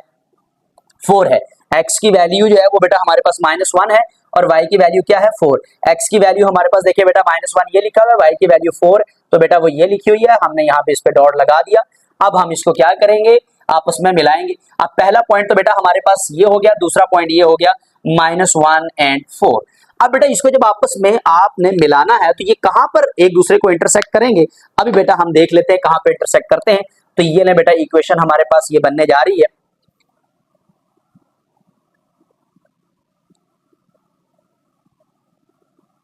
4 है। x की वैल्यू जो है वो बेटा हमारे पास -1 है और y की वैल्यू क्या है 4। x की वैल्यू हमारे पास देखिए बेटा -1 ये लिखा हुआ है, y की वैल्यू 4, तो बेटा वो ये लिखी हुई है, हमने यहाँ पे इस पे डॉट लगा दिया। अब हम इसको क्या करेंगे, आपस में मिलाएंगे। अब पहला पॉइंट तो बेटा हमारे पास ये हो गया, दूसरा पॉइंट ये हो गया -1 एंड 4। अब बेटा इसको जब आपस में आपने मिलाना है तो ये कहां पर एक दूसरे को इंटरसेक्ट करेंगे, अभी बेटा हम देख लेते हैं कहां पे इंटरसेक्ट करते हैं। तो ये ले बेटा इक्वेशन हमारे पास ये बनने जा रही है।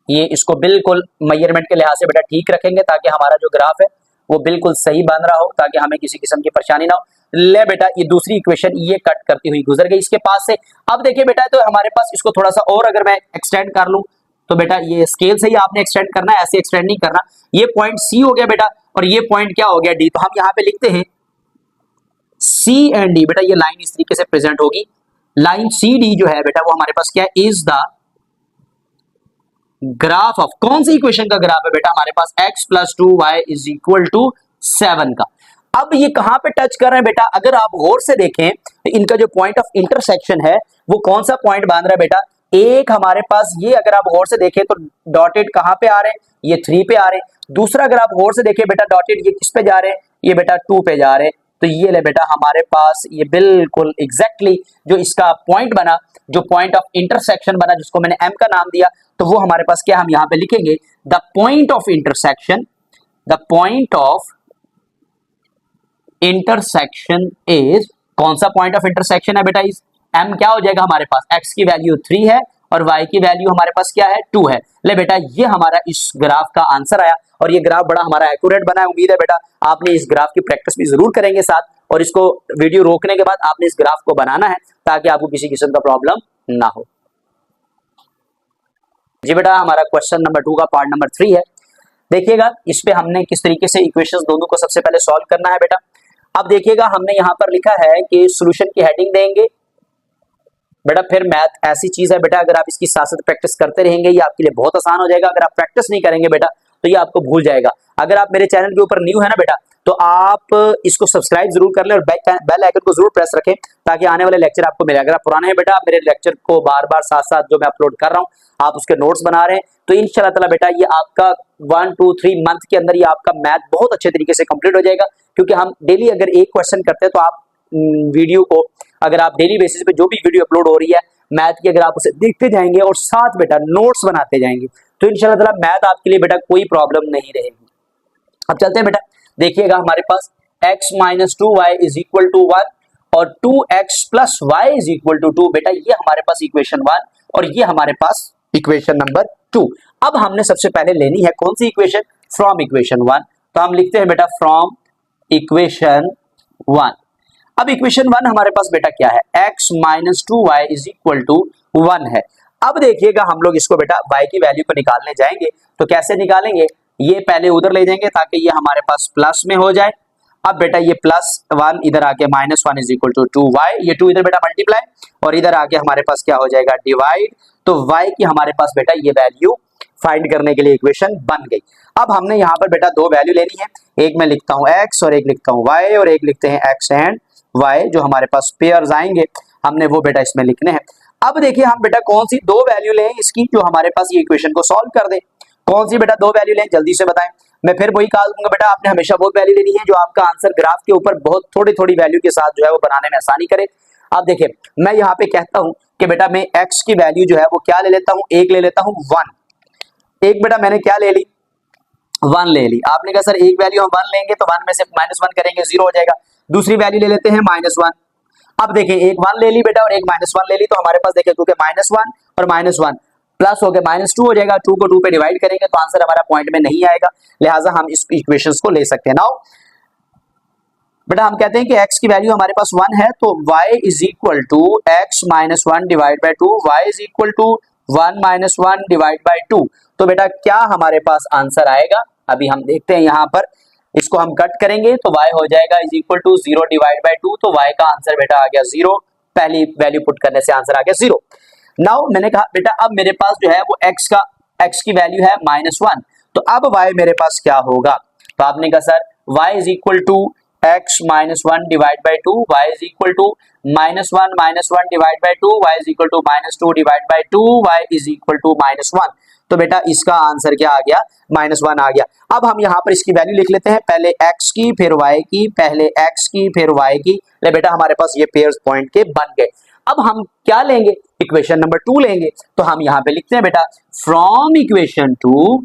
ये इसको बिल्कुल मेजरमेंट के लिहाज से बेटा ठीक रखेंगे ताकि हमारा जो ग्राफ है वो बिल्कुल सही बन रहा हो, ताकि हमें किसी किस्म की परेशानी ना हो। ले बेटा ये दूसरी इक्वेशन ये कट करती हुई गुजर गई इसके पास से। अब देखिए बेटा तो हमारे पास इसको थोड़ा सा और अगर मैं एक्सटेंड कर लूं तो बेटा ये स्केल से ही आपने एक्सटेंड करना है, ऐसे एक्सटेंड नहीं करना। ये पॉइंट सी हो गया बेटा और ये पॉइंट क्या हो गया डी। तो हम यहाँ पे लिखते हैं सी एंड डी, बेटा ये लाइन इस तरीके से प्रेजेंट होगी। लाइन सी डी जो है बेटा वो हमारे पास क्या है, इज द ग्राफ ऑफ, कौन सी इक्वेशन का ग्राफ है बेटा हमारे पास x plus 2y is equal to 7 का। अब ये कहां पे टच कर रहे हैं बेटा, अगर आप गौर से देखें तो इनका जो पॉइंट ऑफ इंटरसेक्शन है वो कौन सा पॉइंट बांध रहा है बेटा, एक हमारे पास ये, अगर आप गौर से देखें तो डॉटेड कहां पे आ रहे हैं, ये 3 पे आ रहे हैं। दूसरा अगर आप गौर से देखें बेटा डॉटेड ये किस पे जा रहे हैं, ये बेटा 2 पे जा रहे हैं। तो ये ले बेटा हमारे पास ये बिल्कुल एग्जैक्टली जो इसका पॉइंट बना, जो पॉइंट ऑफ इंटरसेक्शन बना, जिसको मैंने m का नाम दिया, तो वो हमारे पास क्या, हम यहां पे लिखेंगे the point of intersection, the point of intersection is, कौन सा पॉइंट ऑफ इंटरसेक्शन है बेटा, इस m क्या हो जाएगा हमारे पास, x की वैल्यू 3 है और y की वैल्यू हमारे पास क्या है 2 है। ले बेटा ये हमारा इस ग्राफ का आंसर आया और ये ग्राफ बड़ा हमारा एक्यूरेट बना है। उम्मीद है बेटा आपने इस ग्राफ की प्रैक्टिस भी जरूर करेंगे साथ, और इसको वीडियो रोकने के बाद आपने इस ग्राफ को बनाना है ताकि आपको किसी किस्म का प्रॉब्लम ना हो। जी बेटा हमारा क्वेश्चन नंबर 2 का पार्ट नंबर 3 है। देखिएगा इस पे हमने किस तरीके से इक्वेशंस दोनों को सबसे पहले सॉल्व करना है बेटा। अब देखिएगा हमने यहाँ पर लिखा है कि सॉल्यूशन की हेडिंग देंगे बेटा, फिर मैथ ऐसी चीज है बेटा, अगर आप इसकी साथ साथ प्रैक्टिस करते रहेंगे ये आपके लिए बहुत आसान हो जाएगा। अगर आप प्रैक्टिस नहीं करेंगे बेटा तो ये आपको भूल जाएगा। अगर आप मेरे चैनल के ऊपर न्यू है ना बेटा तो आप इसको सब्सक्राइब जरूर कर लें और बेल आइकन को जरूर प्रेस रखें ताकि आने वाले लेक्चर आपको मिले। अगर आप पुराने हैं बेटा, आप मेरे लेक्चर को बार बार साथ साथ जो मैं अपलोड कर रहा हूँ आप उसके नोट्स बना रहे हैं, तो इंशाल्लाह ताला बेटा ये आपका 1 2 3 मंथ के अंदर ये आपका मैथ बहुत अच्छे तरीके से कंप्लीट हो जाएगा। क्योंकि हम डेली अगर एक क्वेश्चन करते हैं तो आप वीडियो को, अगर आप डेली बेसिस पे जो भी वीडियो अपलोड हो रही है मैथ की, अगर आप उसे देखते जाएंगे और साथ बेटा नोट्स बनाते जाएंगे तो इंशाल्लाह ताला मैथ आपके लिए बेटा कोई प्रॉब्लम नहीं रहेगी। अब चलते हैं बेटा, देखिएगा हमारे पास x minus 2y is equal to 1 और 2x plus y is equal to 2, बेटा ये हमारे पास इक्वेशन 1 और ये हमारे पास इक्वेशन नंबर 2। अब हमने सबसे पहले लेनी है कौन सी इक्वेशन, फ्रॉम इक्वेशन 1। तो हम लिखते हैं बेटा फ्रॉम इक्वेशन 1। अब इक्वेशन 1 हमारे पास बेटा क्या है, x minus 2y is equal to 1 है। अब देखिएगा हम लोग इसको बेटा y की वैल्यू को निकालने जाएंगे तो कैसे निकालेंगे, ये पहले उधर ले जाएंगे ताकि ये हमारे पास प्लस में हो जाए। अब बेटा ये +1 इधर आके -1 इज इक्वल टू 2y, ये 2 इधर बेटा मल्टीप्लाई और इधर आके हमारे पास क्या हो जाएगा डिवाइड। तो y की हमारे पास बेटा ये वैल्यू फाइंड करने के लिए इक्वेशन बन गई। अब हमने यहाँ पर बेटा दो वैल्यू लेनी है, एक मैं लिखता हूँ x और एक लिखता हूँ y और एक लिखते हैं x एंड y, जो हमारे पास पेयर्स आएंगे हमने वो बेटा इसमें लिखने हैं। अब देखिए हम बेटा कौन सी दो वैल्यू लें इसकी जो हमारे पास ये इक्वेशन को सॉल्व कर दे, कौन सी बेटा दो वैल्यू लें जल्दी से बताएं। मैं फिर वही कहा दूंगा बेटा आपने हमेशा वो वैल्यू लेनी है जो आपका आंसर ग्राफ के ऊपर बहुत थोड़ी थोड़ी वैल्यू के साथ जो है वो बनाने में आसानी करे। अब देखिए मैं यहाँ पे कहता हूँ कि बेटा मैं x की वैल्यू जो है वो क्या ले लेता हूँ, एक ले लेता हूँ 1, एक बेटा मैंने क्या ले ली 1 ले ली। आपने कहा सर एक वैल्यू हम 1 लेंगे तो 1 में से -1 करेंगे 0 हो जाएगा, दूसरी वैल्यू ले लेते हैं -1। अब देखिए एक 1 ले ली बेटा और एक -1 ले ली, तो हमारे पास देखिए क्योंकि -1 और -1 प्लस हो गया -2 हो जाएगा, 2 को 2 पे डिवाइड करेंगे तो आंसर हमारा पॉइंट में नहीं आएगा, लिहाजा हम इस इक्वेशंस को ले सकते हैं। नाउ बेटा हम कहते हैं कि x की वैल्यू हमारे पास 1 है तो y is equal to x minus 1 divide by 2, y is equal to 1 minus 1 divide by 2। तो बेटा क्या हमारे पास आंसर आएगा, अभी हम देखते हैं यहाँ पर, इसको हम कट करेंगे तो y हो जाएगा is equal to 0 divide by 2, तो y का आंसर बेटा आ गया 0, पहली वैल्यू पुट करने से आंसर आ गया 0। नाउ मैंने कहा बेटा अब मेरे पास जो है वो x की वैल्यू है -1, तो अब y मेरे पास क्या होगा, तो आपने कहा sir y is equal to x minus 1 divide by 2, y is equal to -1 divide by 2, y is equal to -2 divide by 2, y is equal to -1। तो बेटा इसका आंसर क्या आ गया, -1 आ गया। अब हम यहाँ पर इसकी वैल्यू लिख लेते हैं, पहले x की फिर y की, पहले x की फिर y की, ले बेटा हमारे पास ये पेयर्स पॉइंट के बन गए। अब हम क्या लेंगे, इक्वेशन नंबर 2 लेंगे, तो हम यहाँ पे लिखते हैं बेटा फ्रॉम इक्वेशन 2।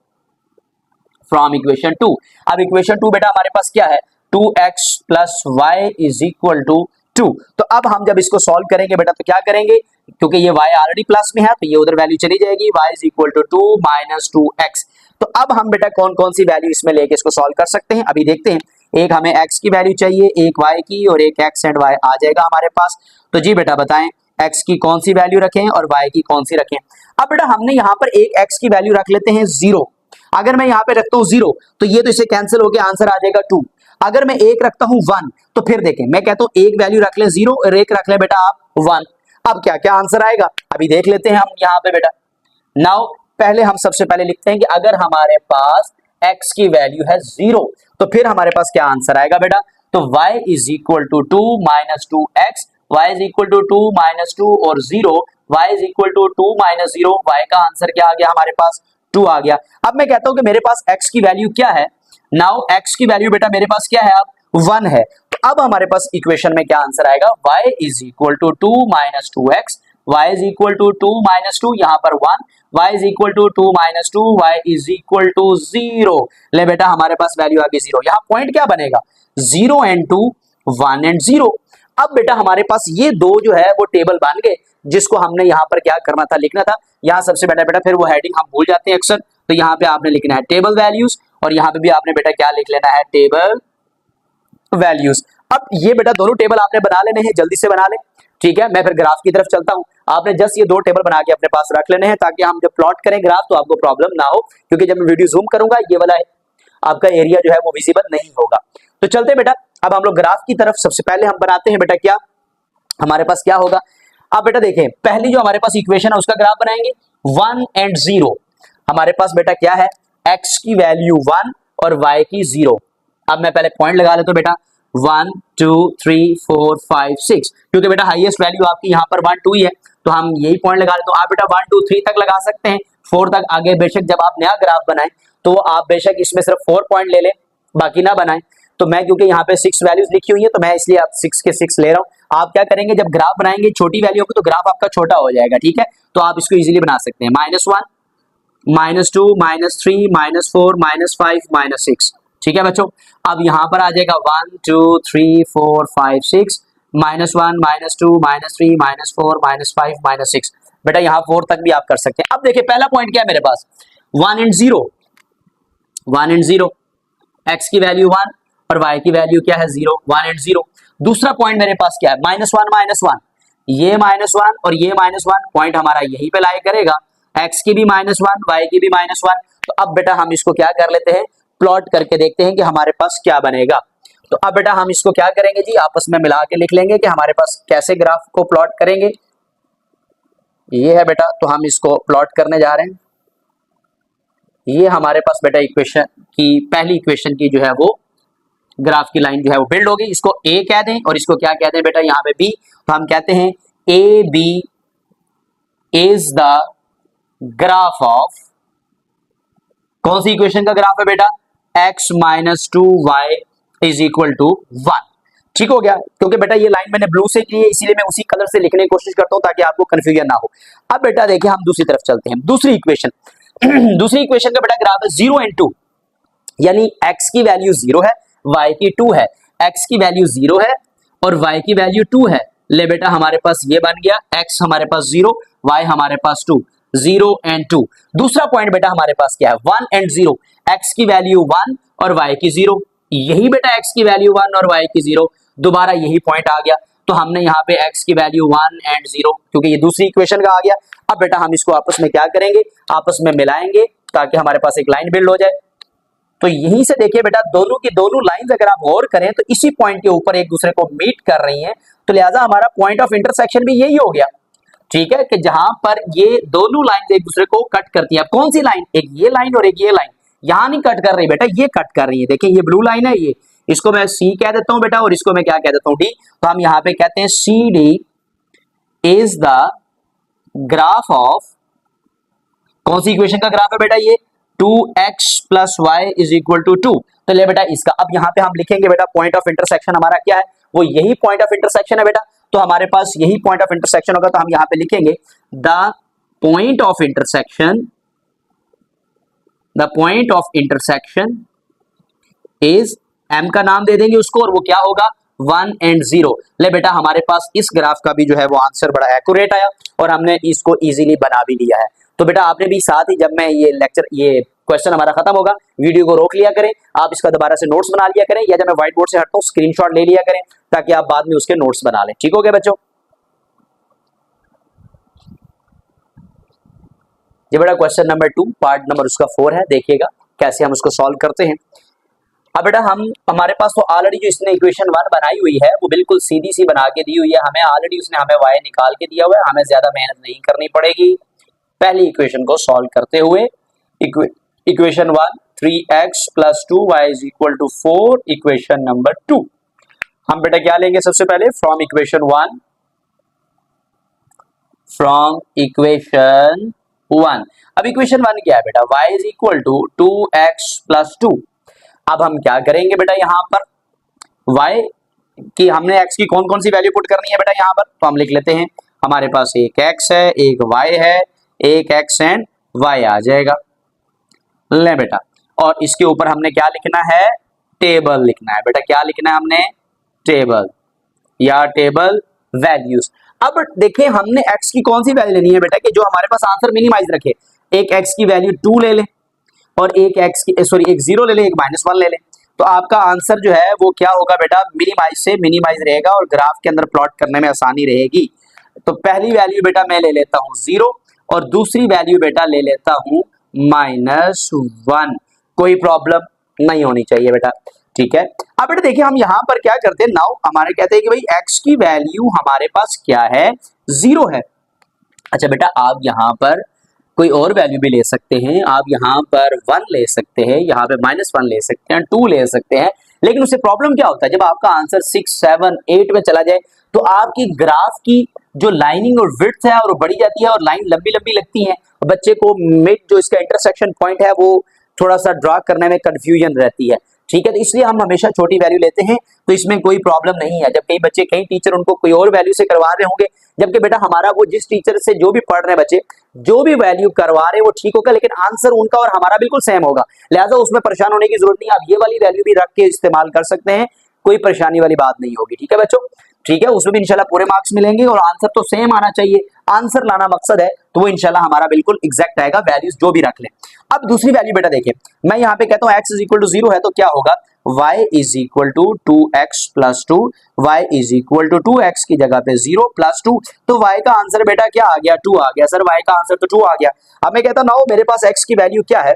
अब इक्वेशन 2 बेटा हमारे पास क्या है, 2x plus Y is equal to 2। तो अब हम जब इसको सॉल्व करेंगे बेटा तो क्या करेंगे, क्योंकि ये y ऑलरेडी प्लस में है तो ये उधर वैल्यू चली जाएगी, y is equal to 2 minus 2x। तो अब हम बेटा कौन कौन सी वैल्यू इसमें लेके इसको सॉल्व कर सकते हैं, अभी देखते हैं। एक हमें x की वैल्यू चाहिए, एक y की और एक x एंड y आ जाएगा हमारे पास। तो जी बेटा बताएं x की कौन सी वैल्यू रखें और y की कौन सी रखें। अब बेटा हमने यहाँ पर एक x की वैल्यू रख लेते हैं 0, अगर मैं यहाँ पे रखता हूँ 0 तो ये तो इसे कैंसिल होकर आंसर आ जाएगा 2। अगर मैं एक रखता हूं 1 तो फिर देखें, मैं कहता हूं एक वैल्यू रख ले 0 और एक रख ले बेटा आप 1। अब क्या क्या आंसर आएगा अभी देख लेते हैं हम यहाँ पे बेटा। नाउ पहले हम सबसे पहले लिखते हैं कि अगर हमारे पास x की वैल्यू है 0 तो फिर हमारे पास क्या आंसर आएगा बेटा, तो y is equal to 2 minus 2x, y is equal to 2 minus 2 और 0, y is equal to 2 minus 0, y का आंसर क्या आ गया हमारे पास 2 आ गया। अब मैं कहता हूं कि मेरे पास x की वैल्यू क्या है, नाउ x की वैल्यू बेटा मेरे पास क्या है अब 1 है, तो अब हमारे पास इक्वेशन में क्या आंसर आएगा, y is equal to 2 minus 2x, y is equal to 2 minus 2, यहाँ पर 1, y is equal to 2 minus 2, y is equal to 0। ले बेटा हमारे पास वैल्यू आ गई 0, यहाँ पॉइंट क्या बनेगा 0 एंड 2 1 एंड 0। अब बेटा हमारे पास ये दो जो है वो टेबल बन गए, जिसको हमने यहाँ पर क्या करना था, लिखना था। यहाँ सबसे बेटा फिर वो हेडिंग हम भूल जाते हैं अक्सर, तो यहाँ पे आपने लिखना है टेबल वैल्यूज और यहाँ पे भी आपने बेटा क्या लिख लेना है, टेबल वैल्यूज। अब ये बेटा दोनों टेबल आपने बना लेने हैं, जल्दी से बना लें, ठीक है। मैं फिर ग्राफ की तरफ चलता हूँ, आपने जस्ट ये दो टेबल बना के अपने पास रख लेने हैं ताकि हम जब प्लॉट करें ग्राफ तो आपको प्रॉब्लम ना हो, क्योंकि जब मैं वीडियो जूम करूंगा ये वाला आपका एरिया जो है वो विजिबल नहीं होगा। तो चलते बेटा अब हम लोग ग्राफ की तरफ। सबसे पहले हम बनाते हैं बेटा क्या, हमारे पास क्या होगा। अब बेटा देखें पहली जो हमारे पास इक्वेशन है उसका ग्राफ बनाएंगे 1 एंड 0। हमारे पास बेटा क्या है, x की वैल्यू 1 और y की 0। अब मैं पहले पॉइंट लगा लेता हूं बेटा 1 2 3 4 5 6, क्योंकि बेटा हाईएस्ट वैल्यू आपकी यहाँ पर 1 2 ही है तो हम यही पॉइंट लगा लेते हैं। आप बेटा 1 2 3 तक लगा सकते हैं, 4 तक आगे बेशक जब आप नया ग्राफ बनाएं तो आप बेशक इसमें सिर्फ 4 पॉइंट ले लें, बाकी ना बनाएं। तो मैं क्योंकि यहाँ पे 6 वैल्यूज लिखी हुई है तो मैं इसलिए आप 6 के 6 ले रहा हूँ। आप क्या करेंगे जब ग्राफ बनाएंगे छोटी वैल्यू होगी तो ग्राफ आपका छोटा हो जाएगा, ठीक है। तो आप इसको इजीली बना सकते हैं -1 -2 -3 -4 -5 -6, ठीक है बच्चों। अब यहाँ पर आ जाएगा 1 2 3 4 5 6 -1 -2 -3 -4 -5 -6। बेटा यहाँ 4 तक भी आप कर सकते हैं। अब देखिए पहला पॉइंट क्या है मेरे पास 1 एंड 0, 1 एंड 0, x की वैल्यू 1 और y की वैल्यू क्या है 0, 1 एंड 0। दूसरा पॉइंट मेरे पास क्या है -1 ये -1 और ये -1, पॉइंट हमारा यहीं पे लाई करेगा, x की भी -1 y की भी -1। तो अब बेटा हम इसको क्या कर लेते हैं, प्लॉट करके देखते हैं कि हमारे पास क्या बनेगा। तो अब बेटा हम इसको क्या करेंगे जी, आपस में मिला के लिख लेंगे कि हमारे पास कैसे ग्राफ को प्लॉट करेंगे। ये है बेटा, तो हम इसको प्लॉट करने जा रहे हैं। ये हमारे पास बेटा इक्वेशन की पहली इक्वेशन की जो है वो ग्राफ की लाइन जो है वो बिल्ड होगी। इसको ए कह दें और इसको क्या कहते हैं बेटा यहाँ पे बी। तो हम कहते हैं A B is the graph of, कौन सी इक्वेशन का ग्राफ है बेटा, x minus two y is equal to 1। ठीक हो गया, क्योंकि बेटा ये लाइन मैंने ब्लू से की है इसीलिए मैं उसी कलर से लिखने की कोशिश करता हूं ताकि आपको कंफ्यूजन ना हो। अब बेटा देखिए हम दूसरी तरफ चलते हैं, दूसरी इक्वेशन दूसरी इक्वेशन का बेटा ग्राफ है 0 and 2, यानी x की वैल्यू 0 है, y की 2 है। x की वैल्यू 0 है और y की वैल्यू 2 है। ले बेटा हमारे पास ये बन गया, x हमारे पास 0, y हमारे पास 2, 0 and 2। दूसरा पॉइंट बेटा हमारे पास क्या है, 1 and 0, x की वैल्यू 1 और y की 0। यही बेटा x की वैल्यू 1 और y की 0, दोबारा यही पॉइंट आ गया। तो हमने यहाँ पे x की वैल्यू 1 and 0, क्योंकि ये दूसरी इक्वेशन का आ गया। अब बेटा हम इसको आपस में क्या करेंगे, आपस में मिलाएंगे ताकि हमारे पास एक लाइन बिल्ड हो जाए। तो यहीं से देखिए बेटा दोनों की दोनों लाइंस अगर आप गौर करें तो इसी पॉइंट के ऊपर एक दूसरे को मीट कर रही हैं, तो लिहाजा हमारा पॉइंट ऑफ इंटरसेक्शन भी यही हो गया। ठीक है, कि जहां पर ये दोनों लाइन एक दूसरे को कट करती है। कौन सी लाइन, एक ये लाइन और एक ये लाइन, यहां नहीं कट कर रही बेटा, ये कट कर रही है। देखिए ये ब्लू लाइन है, ये इसको मैं सी कह देता हूं बेटा और इसको मैं क्या कह देता हूं, डी। तो हम यहाँ पे कहते हैं C D is the graph of, कौन सी इक्वेशन का ग्राफ है बेटा, ये 2x plus Y is equal to 2। तो ले बेटा इसका अब यहाँ पे हम लिखेंगे बेटा पॉइंट ऑफ इंटरसेक्शन हमारा क्या है, वो यही पॉइंट ऑफ इंटरसेक्शन है बेटा। तो हमारे पास यही पॉइंट ऑफ इंटरसेक्शन होगा, तो हम यहाँ पे लिखेंगे the point of intersection, the point of intersection is, m का नाम दे देंगे उसको और वो क्या होगा 1 and 0। ले बेटा हमारे पास इस ग्राफ का भी जो है वो आंसर बड़ा एक्यूरेट आया और हमने इसको इजीली बना भी लिया है। तो बेटा आपने भी साथ ही जब मैं ये लेक्चर, ये क्वेश्चन हमारा खत्म होगा, वीडियो को रोक लिया करें, आप इसका दोबारा से नोट्स बना लिया करें, या जब मैं व्हाइट बोर्ड से हटता हूं स्क्रीनशॉट ले लिया करें ताकि आप बाद में उसके नोट्स बना लें। ठीक हो गया बच्चों। ये बेटा क्वेश्चन नंबर 2 पार्ट नंबर उसका 4 है, देखिएगा कैसे हम उसको सॉल्व करते हैं। अब बेटा हमारे पास तो ऑलरेडी जो इसने इक्वेशन 1 बनाई हुई है वो बिल्कुल सीधी सी बना के दी हुई है, हमें ऑलरेडी उसने हमें y निकाल के दिया हुआ है, हमें ज्यादा मेहनत नहीं करनी पड़ेगी। पहली इक्वेशन को सॉल्व करते हुए equation 1 3x plus 2y is equal to 4, equation number 2 हम बेटा क्या लेंगे, सबसे पहले फ्रॉम इक्वेशन 1, फ्रॉम इक्वेशन 1। अब इक्वेशन 1 क्या है बेटा, y is equal to 2x plus 2। अब हम क्या करेंगे बेटा, यहाँ पर y की हमने x की कौन कौन सी वैल्यू पुट करनी है बेटा यहाँ पर, तो हम लिख लेते हैं हमारे पास एक x है, एक y है, एक x एंड y आ जाएगा। ले बेटा और इसके ऊपर हमने क्या लिखना है, टेबल लिखना है बेटा। क्या लिखना है हमने, टेबल या टेबल वैल्यूज। अब देखिए हमने x की कौन सी वैल्यू लेनी है बेटा कि जो हमारे पास आंसर मिनिमाइज रखे। एक x की वैल्यू 2 ले लें और एक x की एक 0 ले लें, एक -1 ले लें, तो आपका आंसर जो है वो क्या होगा बेटा, मिनिमाइज से मिनिमाइज रहेगा और ग्राफ के अंदर प्लॉट करने में आसानी रहेगी। तो पहली वैल्यू बेटा मैं ले लेता हूँ 0 और दूसरी वैल्यू बेटा ले लेता हूँ -1। कोई प्रॉब्लम नहीं होनी चाहिए बेटा। ठीक है, अब बेटा देखिए हम यहाँ पर क्या करते हैं, नाउ हमारे कहते हैं कि भाई x की वैल्यू हमारे पास क्या है, 0 है। अच्छा बेटा आप यहाँ पर कोई और वैल्यू भी ले सकते हैं, आप यहाँ पर 1 ले सकते हैं, यहाँ पे -1 ले सकते हैं, 2 ले सकते हैं, लेकिन उससे प्रॉब्लम क्या होता है, जब आपका आंसर 6, 7, 8 में चला जाए तो आपकी ग्राफ की जो लाइनिंग और विड्थ है और बढ़ी जाती है और लाइन लंबी लंबी लगती है। बच्चे को मिड जो इसका इंटरसेक्शन पॉइंट है वो थोड़ा सा ड्रा करने में कंफ्यूजन रहती है। ठीक है, तो इसलिए हम हमेशा छोटी वैल्यू लेते हैं, तो इसमें कोई प्रॉब्लम नहीं है। जब कई बच्चे कई टीचर उनको कोई और वैल्यू से करवा रहे होंगे, जबकि बेटा हमारा वो जिस टीचर से जो भी पढ़ रहे हैं बच्चे जो भी वैल्यू करवा रहे हैं वो ठीक होगा, लेकिन आंसर उनका और हमारा बिल्कुल सेम होगा, लिहाजा उसमें परेशान होने की जरूरत नहीं। आप ये वाली वैल्यू भी रख के इस्तेमाल कर सकते हैं, कोई परेशानी वाली बात नहीं होगी। ठीक है बच्चों, ठीक है, उसमें भी इंशाल्लाह पूरे मार्क्स मिलेंगे और आंसर तो सेम आना चाहिए। आंसर लाना मकसद है तो वो इंशाल्लाह हमारा बिल्कुल एग्जैक्ट आएगा, वैल्यूज जो भी रख लें। अब दूसरी वैल्यू बेटा देखिए, मैं यहाँ पे कहता हूँ x इज इक्वल टू 0 है, तो क्या होगा, y is equal to 2x plus 2, y is equal to 2x की जगह पे 0 प्लस 2, तो y का आंसर बेटा क्या आ गया, 2 आ गया। सर y का आंसर तो 2 आ गया। अब मैं कहता हूँ नाउ मेरे पास x की वैल्यू क्या है,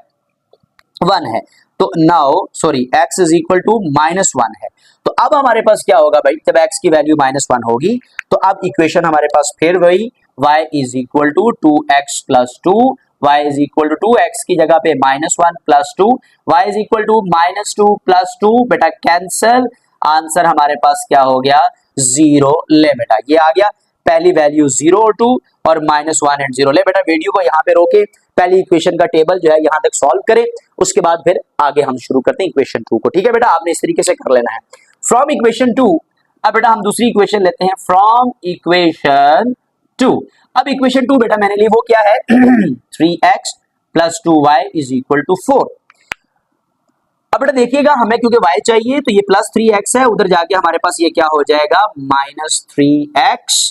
1 है, तो now sorry x is equal to -1 है। तो अब हमारे पास क्या होगा भाई, जब x की वैल्यू -1 होगी तो अब इक्वेशन हमारे पास फिर वही y is equal to 2x plus 2, y is equal to 2, x की जगह पे -1 plus 2, y is equal to -2 plus 2, बेटा कैंसल, आंसर हमारे पास क्या हो गया 0। ले बेटा ये आ गया, पहली वैल्यू 0 और 2 और -1 एंड 0। ले बेटा वीडियो को यहाँ पे रोके, पहली इक्वेशन का टेबल जो है यहाँ तक सॉल्व करें, उसके बाद फिर आगे हम शुरू करते हैं इक्वेशन 2 को। ठीक है बेटा, आपने इस तरीके से कर लेना है फ्रॉम इक्वेशन 2। अब बेटा हम दूसरी इक्वेशन लेते हैं फ्रॉम इक्वेशन 2। अब इक्वेशन 2 बेटा मैंने ली वो क्या है 3x plus 2y is equal to 4। अब बेटा देखिएगा हमें क्योंकि y चाहिए तो ये प्लस 3x है, उधर जाके हमारे पास ये क्या हो जाएगा -3x,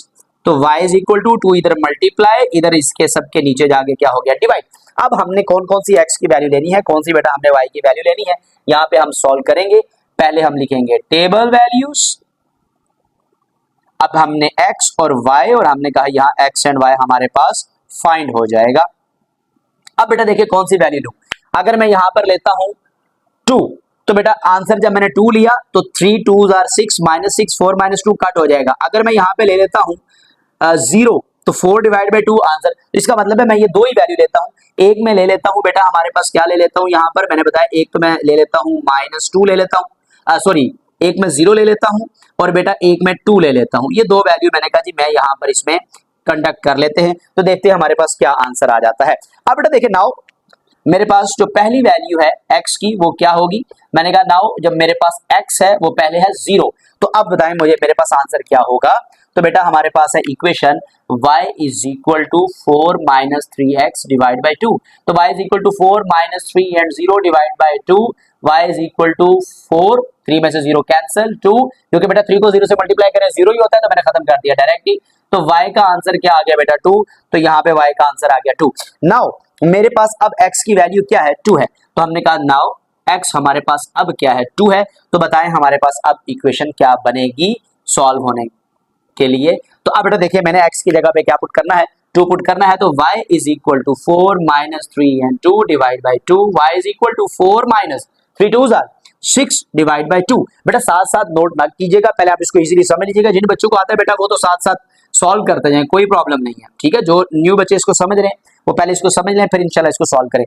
तो y इज इक्वल टू 2 इधर मल्टीप्लाई, इधर इसके सबके नीचे जाके क्या हो गया डिवाइड। अब हमने कौन कौन सी x की वैल्यू लेनी है, कौन सी बेटा हमने y की वैल्यू लेनी है, यहाँ पे हम सॉल्व करेंगे। पहले हम लिखेंगे टेबल वैल्यूज, अब हमने x और y और हमने कहा यहाँ x एंड y हमारे पास फाइंड हो जाएगा। अब बेटा देखिए कौन सी वैल्यू लूं, अगर मैं यहां पर लेता हूं 2, तो बेटा आंसर जब मैंने 2 लिया तो 3 2s are 6 -6 4 -2 कट हो जाएगा। अगर मैं यहां पे ले लेता हूं 0 तो 4 डिवाइड बाई 2 आंसर, इसका मतलब है मैं ये दो ही वैल्यू लेता हूं, एक में ले लेता हूं बेटा हमारे पास क्या ले लेता हूं, यहां पर मैंने बताया एक तो मैं ले लेता हूं -2 ले लेता हूं, सॉरी एक में 0 ले लेता हूं और बेटा एक में 2 ले लेता हूं। ये दो वैल्यू मैंने कहा जी मैं यहां पर इसमें कंडक्ट कर लेते हैं, तो देखते हैं हमारे पास क्या आंसर आ जाता है। अब बेटा देखिए नाउ मेरे पास जो पहली वैल्यू है x की वो क्या होगी, मैंने कहा नाउ जब मेरे पास x है वो पहले है 0, तो अब बताएं मुझे मेरे पास आंसर क्या होगा। तो बेटा हमारे पास है equation y is equal to 4 -3x divide by 2, तो y is equal to 4 -3 and 0 divide by 2, y is equal to 4, 3 में से 0 कैंसिल 2, क्योंकि बेटा 3 को 0 से मल्टीप्लाई करें 0 ही होता है, तो मैंने खत्म कर दिया डायरेक्टली। तो y का आंसर क्या आ गया बेटा 2, तो यहाँ पे y का आंसर आ गया 2। नाउ मेरे पास अब x की वैल्यू क्या है 2 है, तो हमने कहा नाउ x हमारे पास अब क्या है 2 है, तो बताएं हमारे पास अब इक्वेशन क्या बनेगी सॉल्व होने के लिए। तो अब बेटा देखिए मैंने x की जगह पे क्या पुट करना है 2 पुट करना है, तो y is equal to 4 -3 and 2 divide by 2, y is equal to 4 -3 2s are 6 divide by 2। बेटा साथ साथ नोट ना कीजिएगा, पहले आप इसको इजीली समझ लीजिएगा, जिन बच्चों को आता है बेटा वो तो साथ साथ सॉल्व करते जाएं, कोई प्रॉब्लम नहीं है। ठीक है, जो न्यू बच्चे इसको समझ रहे हैं वो पहले इसको समझ लें, फिर इंशाल्लाह इसको सॉल्व करें।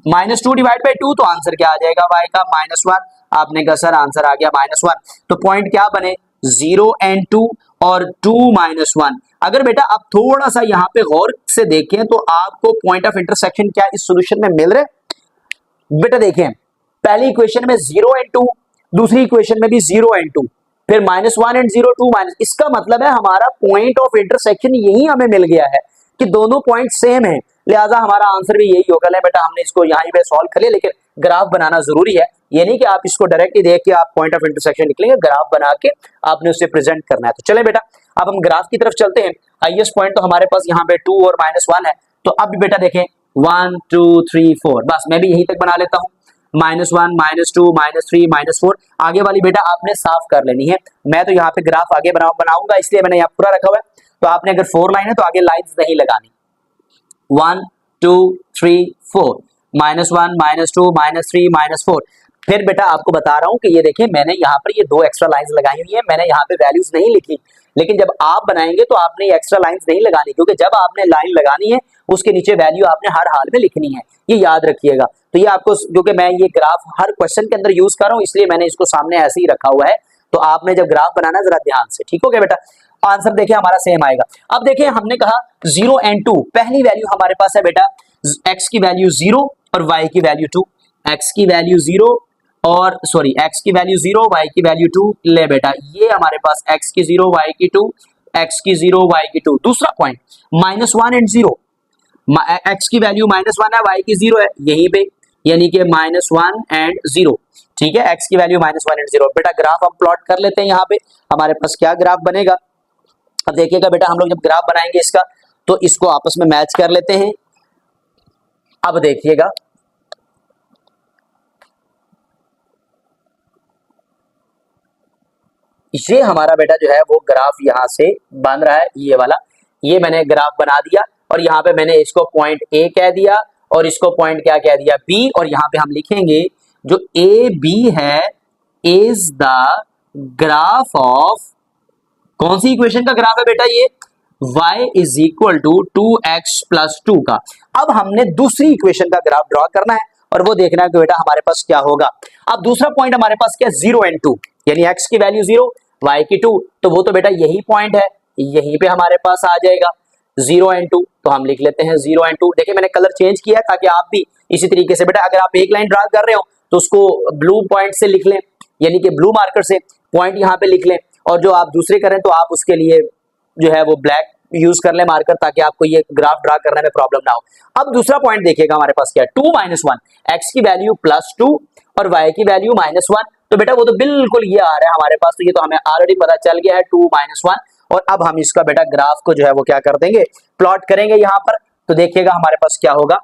-2 डिवाइड बाई 2, तो आंसर क्या आ जाएगा y का -1, आपने कहा सर आंसर आ गया -1, तो पॉइंट क्या बने 0 एंड 2 और 2 -1। अगर बेटा आप थोड़ा सा यहाँ पे गौर से देखें तो आपको पॉइंट ऑफ इंटरसेक्शन क्या इस सॉल्यूशन में मिल रहा है। बेटा देखें पहली इक्वेशन में 0 एंड 2, दूसरी इक्वेशन में भी 0 एंड 2, फिर -1 एंड 0 2 माइनस, इसका मतलब है हमारा पॉइंट ऑफ इंटरसेक्शन यही हमें मिल गया है कि दोनों पॉइंट सेम है, लिहाजा हमारा आंसर भी यही होगा। बेटा हमने इसको यहीं पे सॉल्व कर लिया, लेकिन ग्राफ बनाना जरूरी है, ये नहीं कि आप इसको डायरेक्टली देख के आप पॉइंट ऑफ इंटरसेक्शन निकलेंगे, ग्राफ बना के आपने उसे प्रेजेंट करना है। तो चले बेटा अब हम ग्राफ की तरफ चलते हैं। हाईएस्ट पॉइंट तो हमारे पास यहाँ पे 2 और -1 है, तो अब भी बेटा देखें 1 2 3 4, बस मैं भी यहीं तक बना लेता हूँ, -1 -2 -3 -4, आगे वाली बेटा आपने साफ कर लेनी है। मैं तो यहाँ पे ग्राफ आगे बनाऊंगा, इसलिए मैंने यहाँ पूरा रखा हुआ है, तो आपने अगर 4 लाइन है तो आगे लाइंस नहीं लगानी। 1 2 3 4, -1 -2 -3 -4। फिर बेटा आपको बता रहा हूं कि ये देखिए मैंने यहाँ पर ये दो एक्स्ट्रा लाइंस लगाई हुई है, मैंने यहाँ पे वैल्यूज नहीं लिखी, लेकिन जब आप बनाएंगे तो आपने ये एक्स्ट्रा लाइंस नहीं लगानी, क्योंकि जब आपने लाइन लगानी है उसके नीचे वैल्यू आपने हर हाल में लिखनी है, ये याद रखिएगा। तो ये आपको, क्योंकि मैं ये ग्राफ हर क्वेश्चन के अंदर यूज कर रहा हूँ, इसलिए मैंने इसको सामने ऐसे ही रखा हुआ है, तो आपने जब ग्राफ बनाना जरा ध्यान से, ठीक हो गया बेटा। आंसर देखिए हमारा सेम आएगा। अब देखिए हमने कहा 0 एंड 2, पहली वैल्यू हमारे पास है बेटा x की वैल्यू 0 और y की वैल्यू 2, x की वैल्यू 0 और सॉरी x की वैल्यू 0 y की वैल्यू 2। ले बेटा ये हमारे पास x की 0 y की 2, x की 0 y की 2। दूसरा पॉइंट -1 एंड 0, x की वैल्यू -1 है, y की 0 है, यहीं पे यानी कि -1 एंड 0, ठीक है, x की वैल्यू -1 एंड 0। बेटा ग्राफ हम प्लॉट कर लेते हैं, यहाँ पे हमारे पास क्या ग्राफ बनेगा। अब देखिएगा बेटा हम लोग जब ग्राफ बनाएंगे इसका तो इसको आपस में मैच कर लेते हैं। अब देखिएगा ये हमारा बेटा जो है वो ग्राफ यहां से बन रहा है, ये वाला, ये मैंने ग्राफ बना दिया और यहाँ पे मैंने इसको पॉइंट ए कह दिया और इसको पॉइंट क्या कह दिया बी, और यहाँ पे हम लिखेंगे जो ए बी है इज द ग्राफ ऑफ, कौन सी इक्वेशन का ग्राफ है बेटा ये, y is equal to 2x plus 2 का। अब हमने दूसरी इक्वेशन का ग्राफ ड्रॉ करना है और वो देखना है कि बेटा हमारे पास क्या होगा। अब दूसरा पॉइंट हमारे पास क्या है, 0 एंड 2, यानी x की वैल्यू 0, y की 2, तो वो तो बेटा यही पॉइंट है, यहीं पे हमारे पास आ जाएगा 0 एंड 2, तो हम लिख लेते हैं 0 एंड 2। देखिए मैंने कलर चेंज किया है ताकि आप भी इसी तरीके से, बेटा अगर आप एक लाइन ड्रा कर रहे हो तो उसको ब्लू पॉइंट से लिख लें, यानी कि ब्लू मार्कर से पॉइंट यहाँ पे लिख लें, और जो आप दूसरे करें तो आप उसके लिए जो है वो ब्लैक यूज कर ले मार्कर, ताकि आपको ये ग्राफ ड्रा करने में प्रॉब्लम ना हो। अब दूसरा पॉइंट देखिएगा हमारे पास क्या है, 2 - 1, x की वैल्यू +2 और y की वैल्यू -1, तो बेटा वो तो बिल्कुल ये आ रहा है हमारे पास, तो ये तो हमें ऑलरेडी पता चल गया है 2 - 1। और अब हम इसका बेटा ग्राफ को जो है वो क्या कर देंगे, प्लॉट करेंगे यहाँ पर। तो देखिएगा हमारे पास क्या होगा,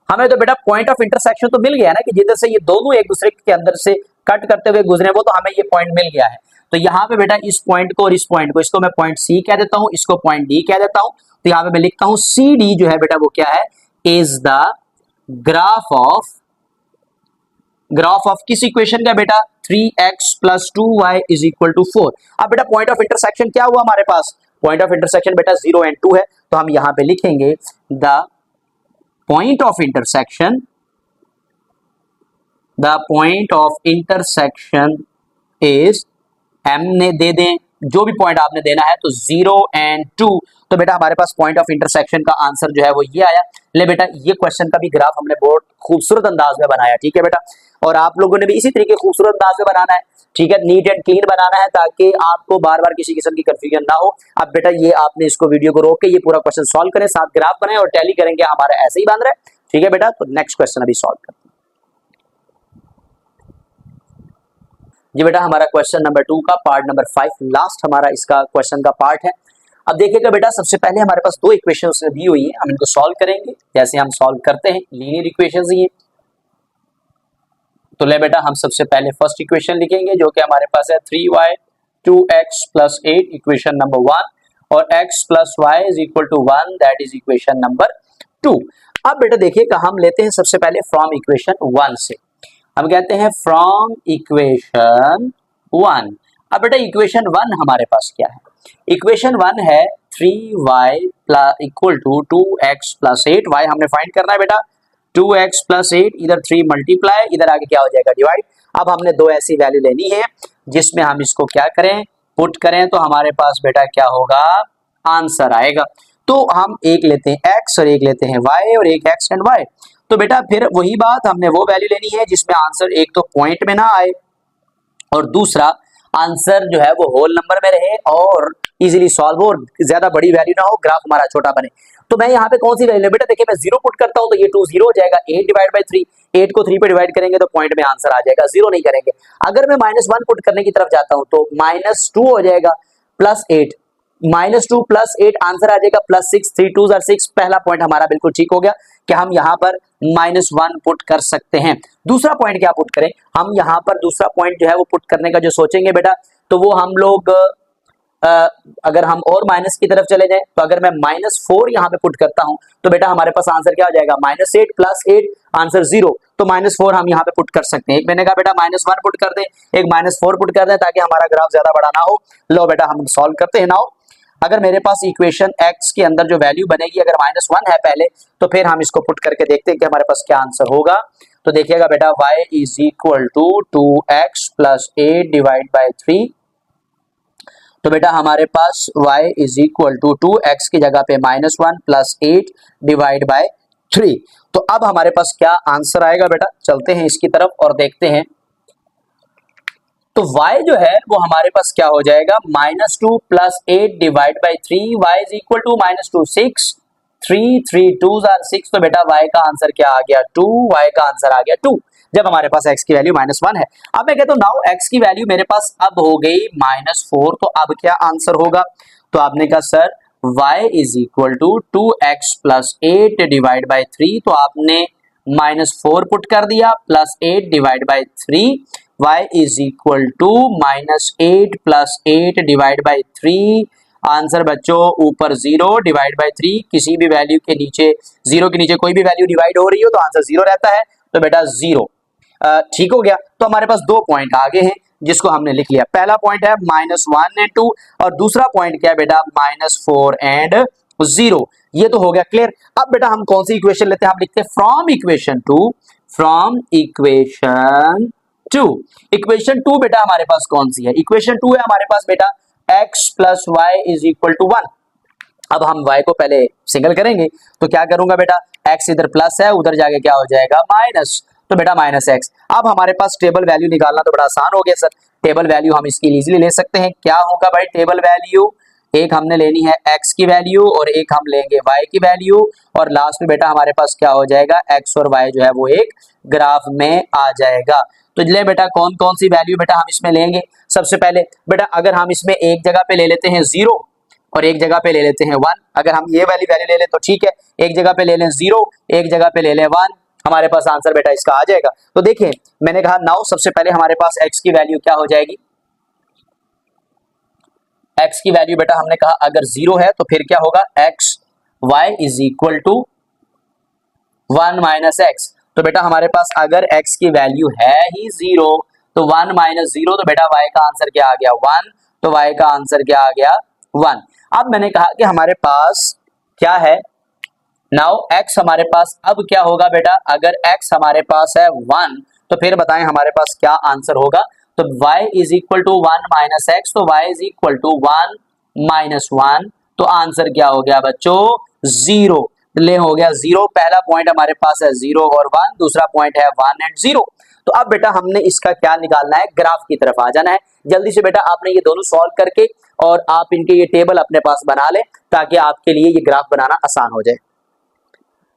हमें तो बेटा पॉइंट ऑफ इंटरसेक्शन तो मिल गया ना, कि जिधर से ये दोनों एक दूसरे के अंदर से कट करते हुए गुजरे, वो तो हमें ये पॉइंट मिल गया है। तो यहाँ पे बेटा इस पॉइंट को और इस पॉइंट को, इसको मैं पॉइंट सी कह देता हूँ, इसको पॉइंट डी कह देता हूँ। तो यहाँ पे मैं लिखता हूँ सी डी जो है बेटा वो क्या है, इज द ग्राफ ऑफ किस इक्वेशन का बेटा, 3x + 2y = 4। अब बेटा पॉइंट ऑफ इंटरसेक्शन क्या हुआ हमारे पास, पॉइंट ऑफ इंटरसेक्शन बेटा 0 एंड 2 है, तो हम यहाँ पे लिखेंगे the point of intersection is, m ने दे दें जो भी पॉइंट आपने देना है, तो 0 एंड 2। तो बेटा हमारे पास पॉइंट ऑफ इंटरसेक्शन का आंसर जो है वो ये आया। ले बेटा ये क्वेश्चन का भी ग्राफ हमने बहुत खूबसूरत अंदाज में बनाया, ठीक है बेटा, और आप लोगों ने भी इसी तरीके खूबसूरत अंदाज में बनाना है, ठीक है, नीट एंड क्लीन बनाना है, ताकि आपको बार बार किसी किस्म की कंफ्यूजन ना हो। अब बेटा ये आपने इसको वीडियो को रोक के ये पूरा क्वेश्चन सॉल्व करें, साथ ग्राफ बनाए और टैली करेंगे, हमारा ऐसे ही बन रहा है, ठीक है बेटा। तो नेक्स्ट क्वेश्चन अभी सॉल्व करते हैं जी बेटा, हमारा क्वेश्चन नंबर 2 का पार्ट नंबर 5 लास्ट हमारा इसका क्वेश्चन का पार्ट है। अब देखिएगा बेटा, सबसे पहले हमारे पास दो इक्वेशंस दी हुई है, हम इनको सॉल्व करेंगे जैसे हम सॉल्व करते हैं, लीनियर इक्वेशंस ही है। तो ले बेटा हम सबसे पहले फर्स्ट इक्वेशन लिखेंगे जो कि हमारे पास है 3y 2x + 8 इक्वेशन नंबर 1, और x + y = 1, that is equation number 2। अब बेटा देखिएगा हम लेते हैं सबसे पहले फ्रॉम इक्वेशन 1 से, हम कहते हैं फ्रॉम इक्वेशन 1। अब बेटा इक्वेशन 1 हमारे पास क्या है, इक्वेशन 1 है 3y = 2x + 8, y हमने फाइंड करना है बेटा, 2x + 8, इधर 3 मल्टीप्लाई, इधर आगे क्या हो जाएगा डिवाइड। अब हमने दो ऐसी वैल्यू लेनी है जिसमें हम इसको क्या करें, पुट करें, तो हमारे पास बेटा क्या होगा, आंसर आएगा। तो हम एक लेते हैं x और एक लेते हैं y, और एक x एंड y। तो बेटा फिर वही बात, हमने वो वैल्यू लेनी है जिसमें आंसर एक तो पॉइंट में ना आए और दूसरा आंसर जो है वो होल नंबर में रहे और इजीली सॉल्व हो, और ज्यादा बड़ी वैल्यू ना हो, ग्राफ हमारा छोटा बने। तो मैं यहाँ पे कौन सी वैल्यू, बेटा देखिए मैं 0 पुट करता हूँ तो ये 2 0 हो जाएगा, 8/3, 8 को 3 पे डिवाइड करेंगे तो पॉइंट में आंसर आ जाएगा, 0 नहीं करेंगे। अगर मैं -1 पुट करने की तरफ जाता हूँ तो -2 हो जाएगा, +8, -2 + 8 आंसर आ जाएगा +6, 3 2s are 6। पहला पॉइंट हमारा बिल्कुल ठीक हो गया कि हम यहाँ पर -1 पुट कर सकते हैं। दूसरा पॉइंट क्या पुट करें, हम यहाँ पर दूसरा पॉइंट जो है वो पुट करने का जो सोचेंगे बेटा, तो वो हम लोग अगर हम और माइनस की तरफ चले जाएं, तो अगर मैं -4 यहाँ पे पुट करता हूं तो बेटा हमारे पास आंसर क्या हो जाएगा, -8 + 8 आंसर 0। तो -4 हम यहाँ पे पुट कर सकते हैं। एक मैंने कहा बेटा -1 पुट कर दें, एक -4 पुट कर दें, ताकि हमारा ग्राफ ज्यादा बड़ा ना हो। लो बेटा हम सॉल्व करते हैं। नाउ अगर मेरे पास इक्वेशन x के अंदर जो वैल्यू बनेगी, अगर -1 है पहले, तो फिर हम इसको पुट करके देखते हैं कि हमारे पास क्या आंसर होगा। तो देखिएगा बेटा y = 2x + 8/3। तो बेटा हमारे पास y = 2x की जगह पे -1 + 8/3। तो अब हमारे पास क्या आंसर आएगा बेटा, चलते हैं इसकी तरफ और देखते हैं। तो y जो है वो हमारे पास क्या हो जाएगा, -2 + 8/3, y = -2, 6, 3 3 2s are 6। तो बेटा y का आंसर क्या आ गया, 2, y का आंसर आ गया 2, जब हमारे पास x की वैल्यू -1 है। अब मैं कहता हूं नाउ x की वैल्यू मेरे पास अब हो गई -4, तो अब क्या आंसर होगा। तो आपने कहा सर y = 2x + 8/3, तो आपने -4 पुट कर दिया +8/3, y = -8 + 8/3। आंसर बच्चों ऊपर 0/3, किसी भी वैल्यू के नीचे 0 के नीचे कोई भी वैल्यू डिवाइड हो रही हो तो आंसर 0 रहता है, तो बेटा 0 ठीक हो गया। तो हमारे पास दो पॉइंट आगे हैं, जिसको हमने लिख लिया। पहला पॉइंट है -1 एंड 2 और दूसरा पॉइंट क्या है बेटा -4 एंड 0। ये तो हो गया क्लियर। अब बेटा हम कौन सी इक्वेशन लेते हैं, हम लिखते हैं फ्रॉम इक्वेशन टू। इक्वेशन 2 बेटा हमारे पास कौन सी है, इक्वेशन 2 है हमारे पास बेटा x plus Y is equal to 1। अब हम y को पहले सिंगल करेंगे तो क्या करूंगा बेटा, x इधर प्लस है उधर जाके क्या हो जाएगा माइनस, तो बेटा -x। अब हमारे पास टेबल वैल्यू निकालना तो बड़ा आसान हो गया सर, टेबल वैल्यू हम इसकी इजीली ले सकते हैं। क्या होगा भाई टेबल वैल्यू, एक हमने लेनी है x की वैल्यू और एक हम लेंगे y की वैल्यू और लास्ट में बेटा हमारे पास क्या हो जाएगा x और y जो है वो एक ग्राफ में आ जाएगा। तो ले बेटा कौन कौन सी वैल्यू बेटा हम इसमें लेंगे। सबसे पहले बेटा अगर हम इसमें एक जगह पे ले लेते हैं 0 और एक जगह पे ले लेते हैं 1, अगर हम ये वाली वैल्यू ले लें तो ठीक है, एक जगह पे ले लें 0 एक जगह पे ले लें 1, हमारे पास आंसर बेटा इसका आ जाएगा। तो देखिए मैंने कहा नाउ सबसे पहले हमारे पास x की वैल्यू क्या हो जाएगी, x की वैल्यू बेटा हमने कहा अगर 0 है तो फिर क्या होगा x y is equal to 1 minus x. तो बेटा हमारे पास अगर x की वैल्यू है ही 0 तो 1 माइनस 0, तो बेटा y का आंसर क्या आ गया 1, तो y का आंसर क्या आ गया 1। अब मैंने कहा कि हमारे पास क्या है नाउ x हमारे पास अब क्या होगा बेटा, अगर x हमारे पास है 1 तो फिर बताएं हमारे पास क्या आंसर होगा। तो y is equal to 1 minus x, तो y is equal to 1 minus 1, तो आंसर क्या हो गया बच्चों 0। ले हो गया 0, पहला पॉइंट हमारे पास है 0 और 1, दूसरा पॉइंट है 1 एंड 0। तो अब बेटा हमने इसका क्या निकालना है, ग्राफ की तरफ आ जाना है। जल्दी से बेटा आपने ये दोनों सॉल्व करके और आप इनके ये टेबल अपने पास बना लें ताकि आपके लिए ये ग्राफ बनाना आसान हो जाए।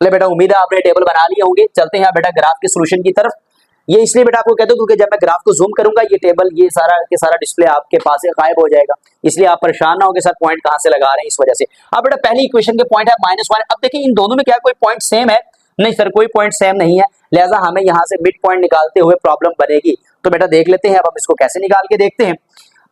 ले बेटा उम्मीद है आपने टेबल बना लिए होंगे। चलते हैं बेटा ग्राफ के सोल्यूशन की तरफ। ये इसलिए बेटा आपको कहता हूं क्योंकि जब मैं ग्राफ को जूम करूंगा ये टेबल ये सारा के सारा डिस्प्ले आपके पास से गायब हो जाएगा, इसलिए आप परेशान ना हो कि सर पॉइंट कहां से लगा रहे हैं इस वजह से। अब बेटा पहली इक्वेशन के पॉइंट है -1। अब देखिए इन दोनों में क्या कोई पॉइंट सेम है, नहीं सर कोई पॉइंट सेम नहीं है, लिहाजा हमें यहाँ से मिड पॉइंट निकालते हुए प्रॉब्लम बनेगी। तो बेटा देख लेते हैं अब हम इसको कैसे निकाल के देखते हैं।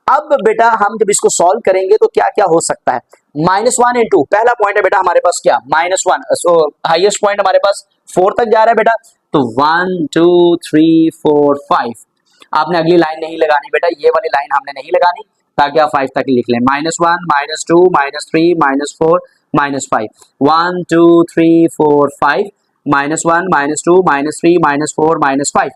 अब बेटा हम जब इसको सॉल्व करेंगे तो क्या क्या हो सकता है, -1 एंड 2, पहला पॉइंट है बेटा हमारे पास क्या -1, सो हाईएस्ट पॉइंट हमारे पास 4 तक जा रहा है बेटा, तो 1 2 3 4 5। आपने अगली लाइन नहीं लगानी बेटा, ये वाली लाइन हमने नहीं लगानी ताकि आप 5 तक लिख लें, -1 -2 -3 -4 -5, 1 2 3 4 5, -1 -2 -3 -4 -5।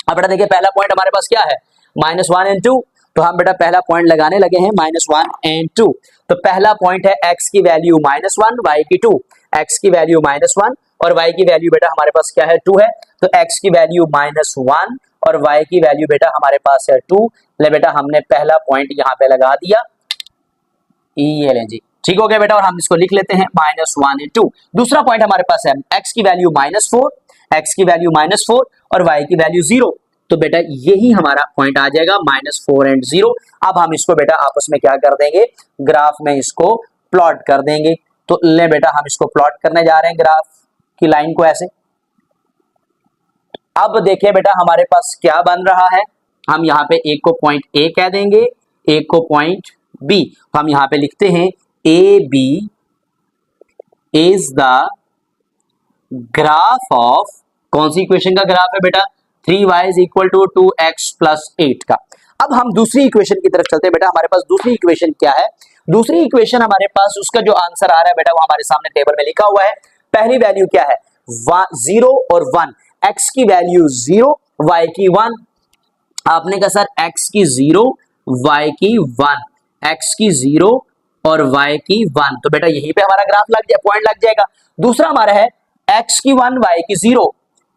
अब बेटा देखिए पहला पॉइंट हमारे पास क्या है -1 एंड 2, तो हम बेटा पहला पॉइंट लगाने लगे हैं -1 एंड 2। तो पहला पॉइंट है x की वैल्यू -1 y की 2, x की वैल्यू -1 और y की वैल्यू बेटा हमारे पास क्या है 2 है, तो x की वैल्यू -1 और y की वैल्यू बेटा हमारे पास है 2। ले बेटा हमने पहला पॉइंट यहाँ पे लगा दिया, ये लें जी ठीक हो गया बेटा, और हम इसको लिख लेते हैं -1 एंड 2। दूसरा पॉइंट हमारे पास है x की वैल्यू -4, x की वैल्यू -4 और y की वैल्यू 0, तो बेटा यही हमारा पॉइंट आ जाएगा -4 एंड 0। अब हम इसको बेटा आपस में क्या कर देंगे, ग्राफ में इसको प्लॉट कर देंगे। तो ले बेटा हम इसको प्लॉट करने जा रहे हैं ग्राफ की लाइन को ऐसे। अब देखिए बेटा हमारे पास क्या बन रहा है, हम यहाँ पे एक को पॉइंट ए कह देंगे, एक को पॉइंट बी, तो हम यहाँ पे लिखते हैं A B is the graph of, कौन सी इक्वेशन का ग्राफ है बेटा 3y is equal to 2x plus 8 का। अब हम दूसरी इक्वेशन की तरफ चलते हैं बेटा, हमारे पास दूसरी इक्वेशन क्या है, दूसरी इक्वेशन हमारे पास उसका जो आंसर आ रहा है बेटा वो हमारे सामने टेबल में लिखा हुआ है। पहली वैल्यू क्या है 0 और 1, x की वैल्यू 0 y की 1। आपने कहा सर x की 0 y की 1, x की 0 और y की 1, तो बेटा यहीं पे हमारा ग्राफ लग जाए, पॉइंट लग जाएगा। दूसरा हमारा है x की 1 y की 0,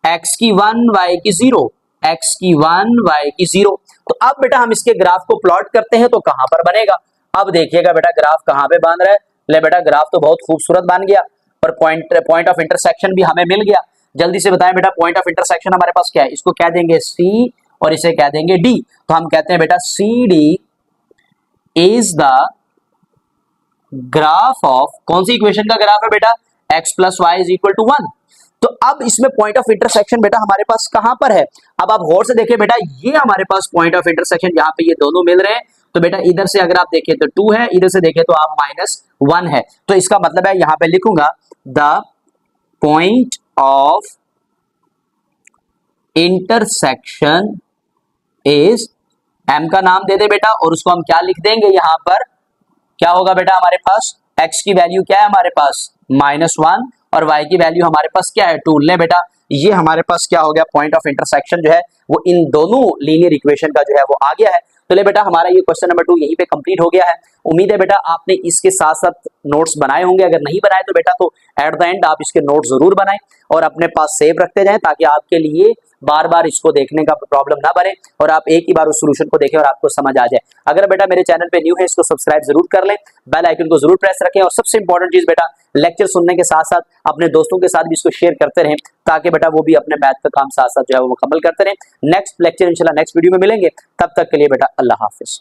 x की 1 y की 0, x की 1 y की 0। तो अब बेटा हम इसके ग्राफ को प्लॉट करते हैं तो कहां पर बनेगा। अब देखिएगा बेटा ग्राफ कहां पे बन रहा है, ले बेटा ग्राफ तो बहुत खूबसूरत बन गया और पॉइंट ऑफ इंटरसेक्शन भी हमें मिल गया। जल्दी से बताएं बेटा पॉइंट ऑफ इंटरसेक्शन हमारे पास क्या है, इसको कह देंगे C और इसे कह देंगे D। तो हम कहते हैं बेटा CD is the graph of, कौन सी इक्वेशन का ग्राफ है बेटा x plus Y is equal to 1। तो अब इसमें पॉइंट ऑफ इंटरसेक्शन बेटा हमारे पास कहां पर है, अब आप गौर से देखिए बेटा ये हमारे पास पॉइंट ऑफ इंटरसेक्शन यहाँ पे ये दोनों मिल रहे हैं। तो बेटा इधर से अगर आप देखें तो 2 है, इधर से देखें तो आप -1 है, तो इसका मतलब है यहां पे लिखूंगा the point of intersection is m का नाम दे दे बेटा और उसको हम क्या लिख देंगे, यहाँ पर क्या होगा बेटा हमारे पास x की वैल्यू क्या है हमारे पास -1 और y की वैल्यू हमारे पास क्या है 2। ले बेटा ये हमारे पास क्या हो गया, पॉइंट ऑफ इंटरसेक्शन जो है वो इन दोनों लीनियर इक्वेशन का जो है वो आ गया है। तो ले बेटा हमारा ये क्वेश्चन नंबर 2 यहीं पे कंप्लीट हो गया है। उम्मीद है बेटा आपने इसके साथ साथ नोट्स बनाए होंगे, अगर नहीं बनाए तो बेटा तो एट द एंड आप इसके नोट्स जरूर बनाएं और अपने पास सेव रखते जाएं, ताकि आपके लिए बार बार इसको देखने का प्रॉब्लम ना बने और आप एक ही बार उस सॉल्यूशन को देखें और आपको समझ आ जाए। अगर बेटा मेरे चैनल पे न्यू है इसको सब्सक्राइब जरूर कर लें, बेल आइकन को जरूर प्रेस रखें और सबसे इंपॉर्टेंट चीज बेटा लेक्चर सुनने के साथ साथ अपने दोस्तों के साथ भी इसको शेयर करते रहें, ताकि बेटा वो भी अपने मैथ का काम साथ साथ जो है वो मुकम्मल करते रहें। नेक्स्ट लेक्चर इंशाल्लाह नेक्स्ट वीडियो में मिलेंगे, तब तक के लिए बेटा अल्लाह हाफिज।